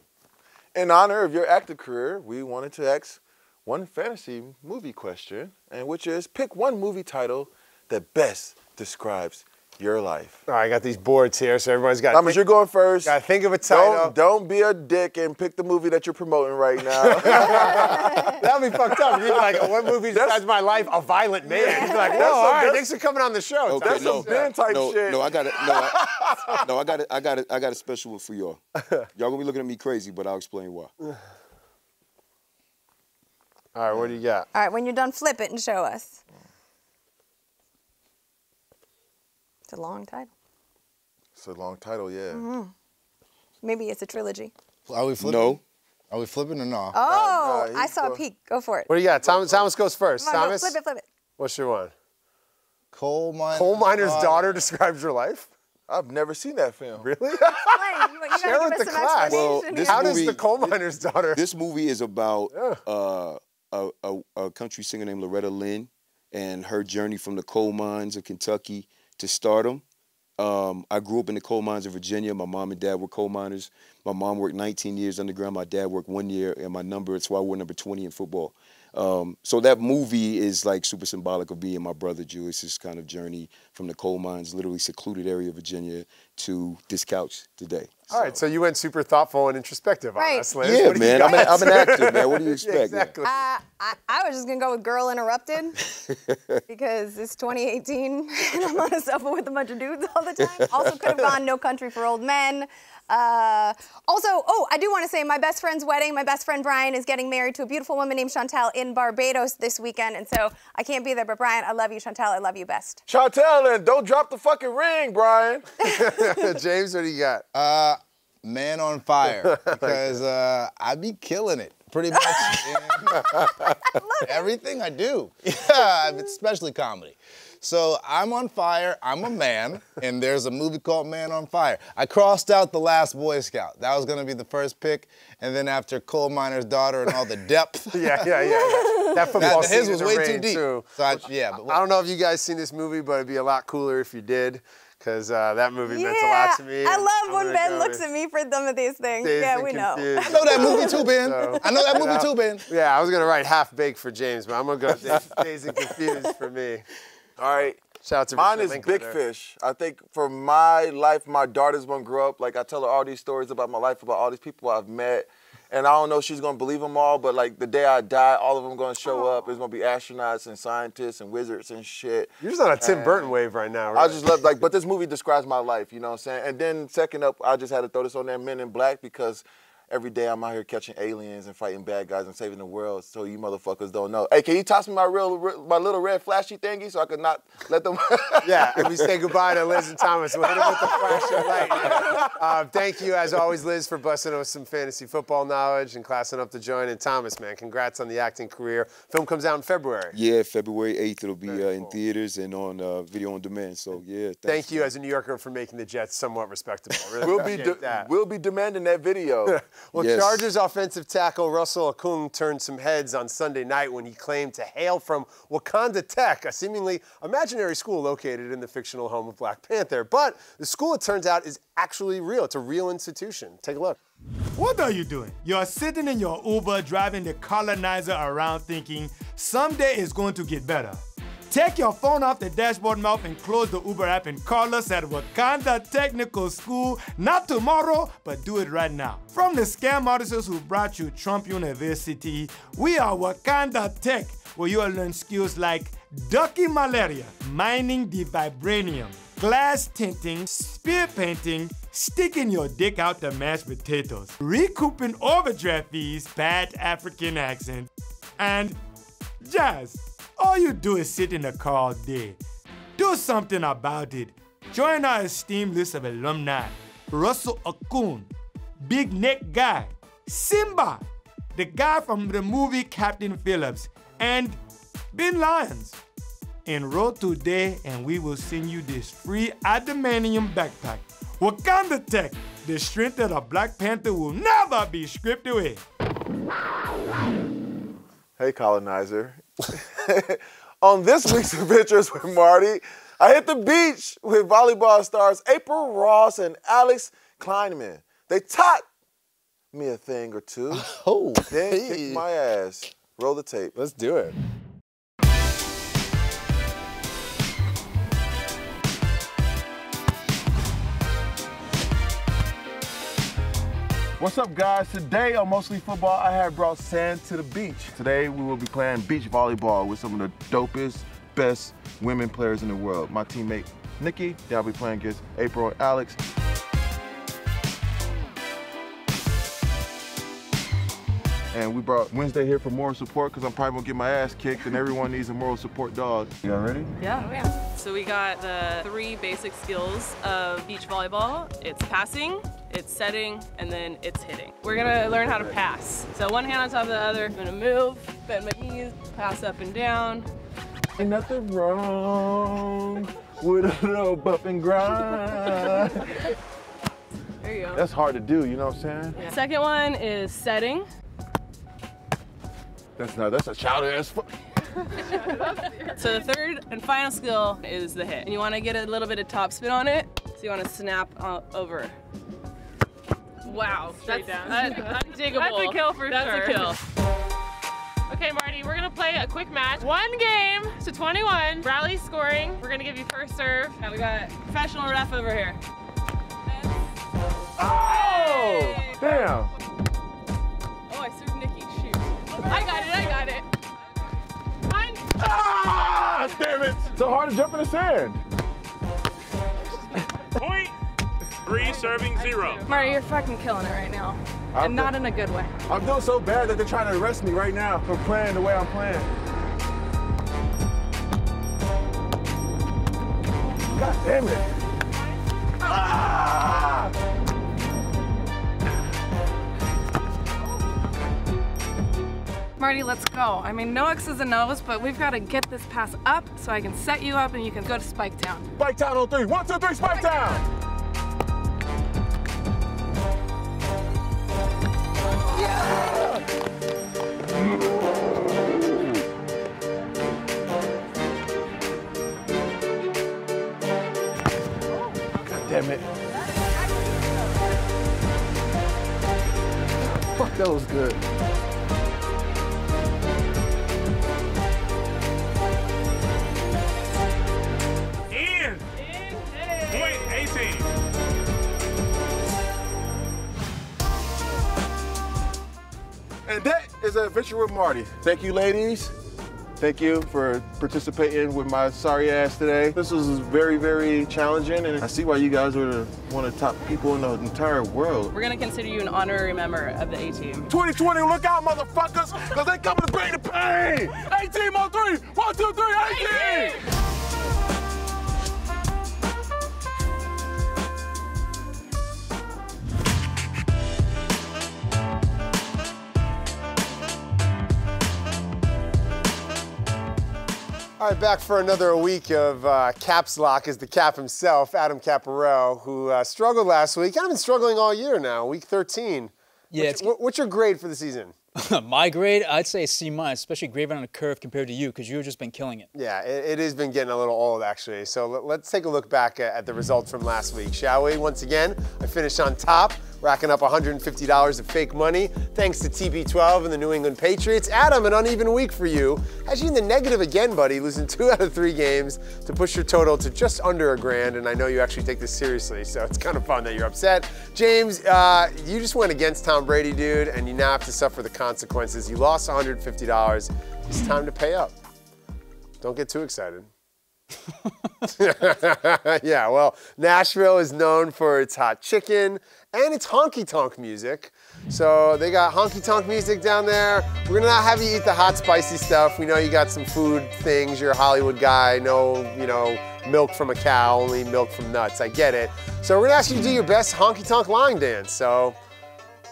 [SPEAKER 6] in honor of your acting career, we wanted to ask one fantasy movie question, and which is pick one movie title that best describes your life.
[SPEAKER 5] All right, I got these boards here, so everybody's got.
[SPEAKER 6] Thomas, you're going first.
[SPEAKER 5] Got to think of a title.
[SPEAKER 6] Don't be a dick and pick the movie that you're promoting right now.
[SPEAKER 5] That'd be fucked up. You'd be like, what movie besides my life? A Violent Man. You'd be like, whoa, all right, thanks for coming on the show.
[SPEAKER 15] Okay,
[SPEAKER 6] That's some Ben type shit.
[SPEAKER 15] No, I got a special one for y'all. Y'all gonna be looking at me crazy, but I'll explain why.
[SPEAKER 5] All right, what do you got?
[SPEAKER 9] All right, when you're done, flip it and show us. It's a long title.
[SPEAKER 6] It's a long title, yeah.
[SPEAKER 9] Mm-hmm. Maybe it's a trilogy.
[SPEAKER 7] Are we flipping?
[SPEAKER 15] No.
[SPEAKER 7] Are we flipping or no?
[SPEAKER 9] Oh, I saw a peek. Go for it.
[SPEAKER 5] What do you got? Thomas goes first.
[SPEAKER 9] Come on,
[SPEAKER 5] Thomas,
[SPEAKER 9] flip it.
[SPEAKER 5] what's your one?
[SPEAKER 7] Coal
[SPEAKER 5] miner's daughter describes your life?
[SPEAKER 6] I've never seen that film.
[SPEAKER 5] Really?
[SPEAKER 9] You gotta
[SPEAKER 5] Share
[SPEAKER 9] give
[SPEAKER 5] with
[SPEAKER 9] us
[SPEAKER 5] the
[SPEAKER 9] some
[SPEAKER 5] class.
[SPEAKER 15] Well,
[SPEAKER 9] explanation
[SPEAKER 15] this
[SPEAKER 9] here.
[SPEAKER 5] How does
[SPEAKER 15] movie-
[SPEAKER 5] the coal miner's daughter?
[SPEAKER 15] This movie is about a country singer named Loretta Lynn and her journey from the coal mines of Kentucky to stardom. I grew up in the coal mines of Virginia. My mom and dad were coal miners. My mom worked 19 years underground. My dad worked 1 year, and that's why I wore number 20 in football. So that movie is like super symbolic of me and my brother Julius's kind of journey from the coal mines, literally secluded area of Virginia, to this couch today.
[SPEAKER 5] All right, so you went super thoughtful and introspective on us, Liz.
[SPEAKER 15] Yeah,
[SPEAKER 5] What do you
[SPEAKER 15] man.
[SPEAKER 5] got?
[SPEAKER 15] I'm an actor, man. What do you expect?
[SPEAKER 5] Yeah, exactly.
[SPEAKER 9] I was just gonna go with Girl Interrupted because it's 2018 and I'm on a sofa with a bunch of dudes all the time. Also could have gone No Country for Old Men. I do want to say my best friend's wedding. My best friend Brian is getting married to a beautiful woman named Chantel in Barbados this weekend, and so I can't be there. But Brian, I love you. Chantel, I love you best.
[SPEAKER 6] Chantel, and don't drop the fucking ring, Brian.
[SPEAKER 5] James, what do you got?
[SPEAKER 7] Man on Fire, because I be killing it pretty much in everything I do, especially comedy. So I'm on fire, I'm a man, and there's a movie called Man on Fire. I crossed out The Last Boy Scout. That was gonna be the first pick, and then after Coal Miner's Daughter and all the depth.
[SPEAKER 5] Yeah. That football scene
[SPEAKER 7] his was
[SPEAKER 5] in
[SPEAKER 7] way
[SPEAKER 5] the
[SPEAKER 7] too
[SPEAKER 5] rain,
[SPEAKER 7] deep.
[SPEAKER 5] too.
[SPEAKER 7] So I
[SPEAKER 5] don't know if you guys seen this movie, but it'd be a lot cooler if you did, because that movie meant a lot to me.
[SPEAKER 9] I love when Ben looks at me for some of these things. Yeah, we know.
[SPEAKER 7] I know that movie too, Ben. I know that movie too, Ben.
[SPEAKER 5] Yeah, I was gonna write Half Baked for James, but I'm gonna go Dazed and Confused for me.
[SPEAKER 6] All right.
[SPEAKER 5] Shout out to
[SPEAKER 6] Mine
[SPEAKER 5] Richard
[SPEAKER 6] is Big
[SPEAKER 5] Linklater.
[SPEAKER 6] Fish. I think for my life, my daughter's gonna grow up. Like, I tell her all these stories about my life, about all these people I've met. And I don't know if she's gonna believe them all, but like the day I die, all of them gonna show up. There's gonna be astronauts and scientists and wizards and shit.
[SPEAKER 5] You're just on a Tim Burton wave right now, right?
[SPEAKER 6] I just love, but this movie describes my life, you know what I'm saying? And then second up, I just had to throw this on there, Men in Black, because every day I'm out here catching aliens and fighting bad guys and saving the world, so you motherfuckers don't know. Hey, can you toss me my little red flashy thingy so I could not let them...
[SPEAKER 5] Yeah, and we say goodbye to Liz and Thomas. We'll hit them with the flashing light. Thank you, as always, Liz, for busting us some fantasy football knowledge and classing up the joint. And Thomas, man, congrats on the acting career. Film comes out in February.
[SPEAKER 15] Yeah, February 8th. It'll be in theaters and on video on demand. So, yeah.
[SPEAKER 5] Thank you, as a New Yorker, for making the Jets somewhat respectable. Really
[SPEAKER 6] we'll be demanding that video.
[SPEAKER 5] Well, yes. Chargers offensive tackle Russell Okung turned some heads on Sunday night when he claimed to hail from Wakanda Tech, a seemingly imaginary school located in the fictional home of Black Panther. But the school, it turns out, is actually real. It's a real institution. Take a look.
[SPEAKER 16] What are you doing? You're sitting in your Uber driving the colonizer around thinking someday it's going to get better. Take your phone off the dashboard mouth and close the Uber app and call us at Wakanda Technical School, not tomorrow, but do it right now. From the scam artists who brought you Trump University, we are Wakanda Tech, where you will learn skills like ducking malaria, mining the vibranium, glass tinting, spear painting, sticking your dick out to mashed potatoes, recouping overdraft fees, bad African accent, and jazz. All you do is sit in the car all day. Do something about it. Join our esteemed list of alumni. Russell Okung, Big Neck Guy, Simba, the guy from the movie Captain Phillips, and Ben Lyons. Enroll today and we will send you this free adamantium backpack. Wakanda Tech, the strength of the Black Panther will never be stripped away.
[SPEAKER 6] Hey, colonizer. On this week's Adventures with Marty, I hit the beach with volleyball stars April Ross and Alex Kleinman. They taught me a thing or two.
[SPEAKER 5] Oh,
[SPEAKER 6] then kicked my ass. Roll the tape.
[SPEAKER 5] Let's do it.
[SPEAKER 6] What's up, guys? Today on Mostly Football, I have brought sand to the beach. Today we will be playing beach volleyball with some of the dopest, best women players in the world. My teammate Nikki, I'll be playing against April and Alex. And we brought Wednesday here for moral support because I'm probably gonna get my ass kicked and everyone needs a moral support dog. You all ready?
[SPEAKER 17] Yeah. So we got the 3 basic skills of beach volleyball. It's passing, it's setting, and then it's hitting. We're gonna learn how to pass. So one hand on top of the other. I'm gonna move, bend my knees, pass up and down.
[SPEAKER 6] Ain't nothing wrong with a little buff and grind.
[SPEAKER 17] There you go.
[SPEAKER 6] That's hard to do, you know what I'm saying?
[SPEAKER 17] Yeah. Second one is setting.
[SPEAKER 6] That's a childish.
[SPEAKER 17] So the third and final skill is the hit. And you want to get a little bit of top spin on it. So you want to snap over. Wow, that's undiggable. That's a kill for sure. That's a kill. Okay, Marty, we're gonna play a quick match. 1 game to 21. Rally scoring. We're gonna give you first serve. And we got professional ref over here.
[SPEAKER 6] Oh! Damn!
[SPEAKER 17] Oh, I served Nikki. Shoot. I got it.
[SPEAKER 6] Ah! Damn it! So hard to jump in the sand.
[SPEAKER 8] Point. 3 serving 0.
[SPEAKER 17] Marty, you're fucking killing it right now. And not in a good way.
[SPEAKER 6] I'm doing so bad that they're trying to arrest me right now for playing the way I'm playing. God damn it. Ah!
[SPEAKER 17] Marty, let's go. I mean, no X's and O's, but we've got to get this pass up so I can set you up and you can go to Spike Town.
[SPEAKER 6] Spike Town on 3. 1, 2, 3, Spike Town! Yeah! God damn it. Fuck, that was good.
[SPEAKER 8] Point 18.
[SPEAKER 6] And that is an Adventure with Marty. Thank you, ladies. Thank you for participating with my sorry ass today. This was very, very challenging, and I see why you guys are one of the top people in the entire world.
[SPEAKER 17] We're going to consider you an honorary member of the A-Team.
[SPEAKER 6] 2020, look out, motherfuckers, because they coming to bring the pain. A-Team on 3. 1, 2, 3, A-Team!
[SPEAKER 5] All right, back for another week of Caps Lock is the Cap himself, Adam Caparel, who struggled last week. I've been struggling all year now, week 13.
[SPEAKER 18] Yeah.
[SPEAKER 5] What's your grade for the season?
[SPEAKER 18] My grade, I'd say C-, especially graded on a curve compared to you, because you've just been killing it.
[SPEAKER 5] Yeah, it has been getting a little old, actually. So let's take a look back at the results from last week, shall we? Once again, I finished on top, racking up $150 of fake money, thanks to TB12 and the New England Patriots. Adam, an uneven week for you. Has you in the negative again, buddy, losing 2 out of 3 games to push your total to just under $1,000, and I know you actually take this seriously, so it's kind of fun that you're upset. James, you just went against Tom Brady, dude, and you now have to suffer the consequences. You lost $150. It's time to pay up. Don't get too excited. Yeah, well, Nashville is known for its hot chicken and its honky-tonk music. So they got honky-tonk music down there. We're gonna not have you eat the hot, spicy stuff. We know you got some food things. You're a Hollywood guy. No, milk from a cow, only milk from nuts. I get it. So we're gonna ask you to do your best honky-tonk line dance. So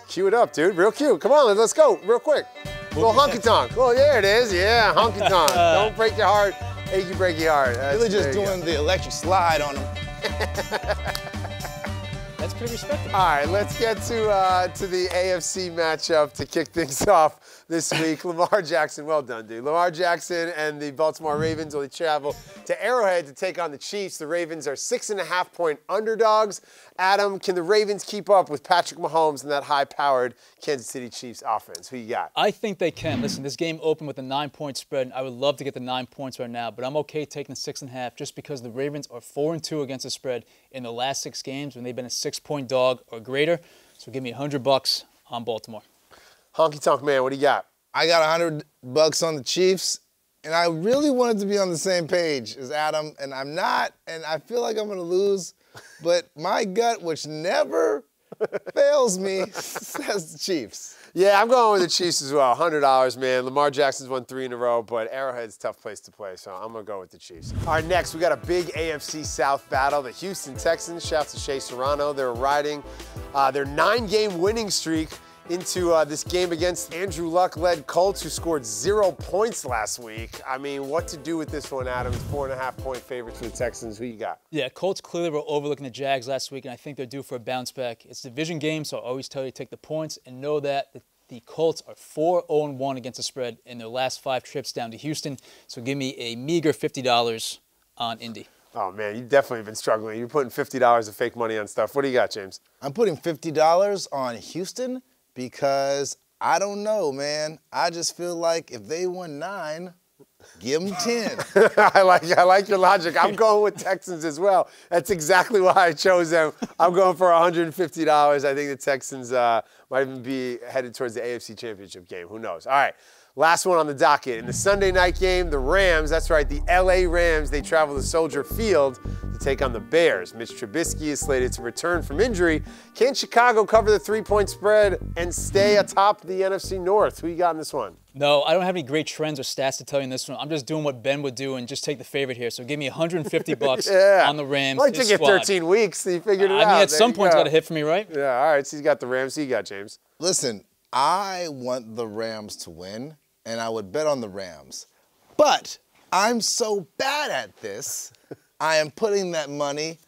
[SPEAKER 5] cue it up, dude. Real cute. Come on, let's go real quick. Little honky-tonk. Oh, there it is. Yeah, honky-tonk. Don't break your heart. Achy breaky heart.
[SPEAKER 7] Really just doing the electric slide on him.
[SPEAKER 18] That's pretty respectable.
[SPEAKER 5] All right, let's get to the AFC matchup to kick things off this week. Lamar Jackson, well done, dude. Lamar Jackson and the Baltimore Ravens will travel to Arrowhead to take on the Chiefs. The Ravens are 6.5-point underdogs. Adam, can the Ravens keep up with Patrick Mahomes and that high-powered Kansas City Chiefs offense? Who you got?
[SPEAKER 18] I think they can. Listen, this game opened with a 9-point spread. I would love to get the 9 points right now, but I'm okay taking the 6.5 just because the Ravens are 4-2 against the spread in the last 6 games when they've been a 6-point dog or greater. So give me $100 on Baltimore.
[SPEAKER 5] Honky Tonk Man, what do you got?
[SPEAKER 7] I got $100 on the Chiefs, and I really wanted to be on the same page as Adam, and I'm not, and I feel like I'm going to lose, but my gut, which never fails me, says the Chiefs.
[SPEAKER 5] Yeah, I'm going with the Chiefs as well. $100, man. Lamar Jackson's won 3 in a row, but Arrowhead's a tough place to play, so I'm going to go with the Chiefs. All right, next, we got a big AFC South battle. The Houston Texans, shouts to Shea Serrano. They're riding their 9-game winning streak into this game against Andrew Luck-led Colts, who scored 0 points last week. I mean, what to do with this one, Adam? 4.5-point favorites for the Texans. Who you got?
[SPEAKER 18] Yeah, Colts clearly were overlooking the Jags last week, and I think they're due for a bounce back. It's a division game, so I always tell you to take the points and know that the Colts are 4-0-1 against the spread in their last 5 trips down to Houston. So give me a meager $50 on Indy.
[SPEAKER 5] Oh, man, you've definitely been struggling. You're putting $50 of fake money on stuff. What do you got, James?
[SPEAKER 7] I'm putting $50 on Houston because I don't know, man. I just feel like if they won 9, give them 10.
[SPEAKER 5] I like your logic. I'm going with Texans as well. That's exactly why I chose them. I'm going for $150. I think the Texans might even be headed towards the AFC Championship game. Who knows? All right. Last one on the docket. In the Sunday night game, the Rams, that's right, the LA Rams, they travel to Soldier Field to take on the Bears. Mitch Trubisky is slated to return from injury. Can Chicago cover the 3-point spread and stay atop the NFC North? Who you got in this one?
[SPEAKER 18] No, I don't have any great trends or stats to tell you in this one. I'm just doing what Ben would do and just take the favorite here. So give me $150
[SPEAKER 5] yeah.
[SPEAKER 18] on the Rams.
[SPEAKER 5] Well, it took you 13 weeks, so you figured it out.
[SPEAKER 18] I mean, at some point, it's got to hit for me, right?
[SPEAKER 5] Yeah, all right, so you got the Rams. Who you got, James?
[SPEAKER 7] Listen, I want the Rams to win, and I would bet on the Rams. But I'm so bad at this, I am putting that money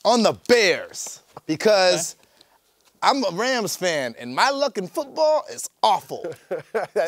[SPEAKER 7] on the Bears because I'm a Rams fan, and my luck in football is awful.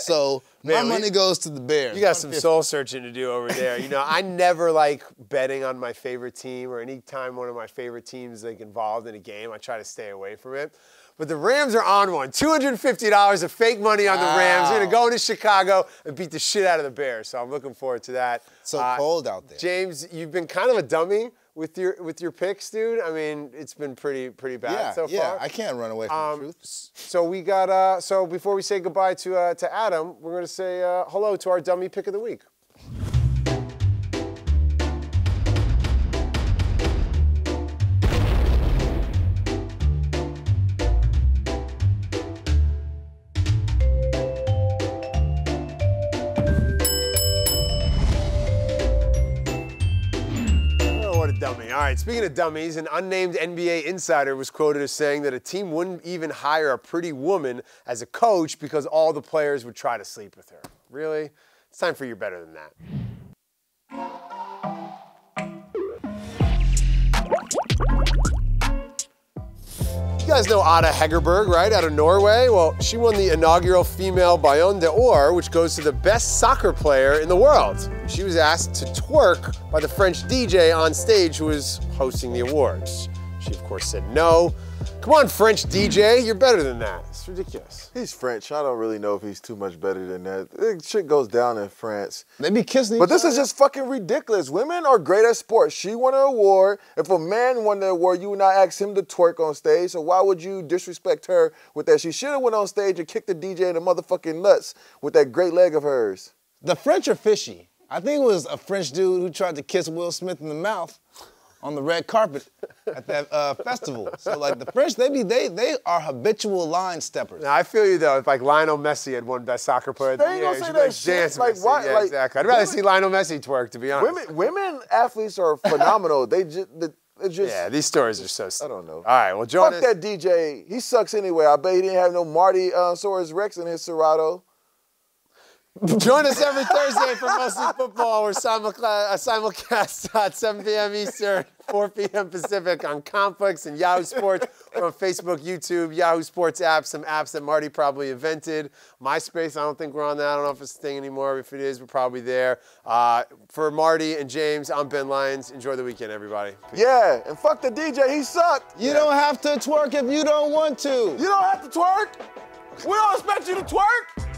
[SPEAKER 7] So my money goes to the Bears.
[SPEAKER 5] You got some soul searching to do over there. You know, I never like betting on my favorite team or any time one of my favorite teams is like involved in a game. I try to stay away from it. But the Rams are on one. $250 of fake money on the Rams. They're going to go into Chicago and beat the shit out of the Bears. So I'm looking forward to that.
[SPEAKER 7] So cold out there.
[SPEAKER 5] James, you've been kind of a dummy with your picks, dude. I mean, it's been pretty bad so far.
[SPEAKER 7] Yeah, I can't run away from the truth.
[SPEAKER 5] So we got so before we say goodbye to Adam, we're going to say hello to our dummy pick of the week. Dummy. All right, speaking of dummies, an unnamed NBA insider was quoted as saying that a team wouldn't even hire a pretty woman as a coach because all the players would try to sleep with her. Really? It's time for You're Better Than That. You guys know Ada Hegerberg, right, out of Norway? Well, she won the inaugural female Ballon d'Or, which goes to the best soccer player in the world. She was asked to twerk by the French DJ on stage who was hosting the awards. She, of course, said no. Come on, French DJ, you're better than that. It's ridiculous.
[SPEAKER 6] He's French. I don't really know if he's too much better than that. Shit goes down in France.
[SPEAKER 7] They be kissing each
[SPEAKER 6] But this
[SPEAKER 7] other.
[SPEAKER 6] is just fucking ridiculous. Women are great at sports. She won an award. If a man won the award, you would not ask him to twerk on stage. So why would you disrespect her with that? She should have went on stage and kicked the DJ in the motherfucking nuts with that great leg of hers.
[SPEAKER 7] The French are fishy. I think it was a French dude who tried to kiss Will Smith in the mouth on the red carpet at that festival. So like the French, they are habitual line steppers.
[SPEAKER 5] Now, I feel you though. If like Lionel Messi had won Best Soccer Player,
[SPEAKER 6] They ain't gonna say that shit. Like, why?
[SPEAKER 5] Yeah,
[SPEAKER 6] Like,
[SPEAKER 5] exactly. I'd rather see Lionel Messi twerk, to be honest.
[SPEAKER 6] Women athletes are phenomenal.
[SPEAKER 5] Yeah, these stories are so.
[SPEAKER 6] I don't know.
[SPEAKER 5] All right, well, join
[SPEAKER 6] Fuck
[SPEAKER 5] us.
[SPEAKER 6] that DJ. He sucks anyway. I bet he didn't have no Marty Saurus Rex in his Serato.
[SPEAKER 5] Join us every Thursday for Mostly Football. We're simulcast at 7 p.m. Eastern, 4 p.m. Pacific on Complex and Yahoo Sports. We're on Facebook, YouTube, Yahoo Sports apps, some apps that Marty probably invented. MySpace, I don't think we're on that. I don't know if it's a thing anymore. If it is, we're probably there. For Marty and James, I'm Ben Lyons. Enjoy the weekend, everybody.
[SPEAKER 6] Yeah, and fuck the DJ, he sucked.
[SPEAKER 7] You don't have to twerk if you don't want to.
[SPEAKER 6] You don't have to twerk. We don't expect you to twerk.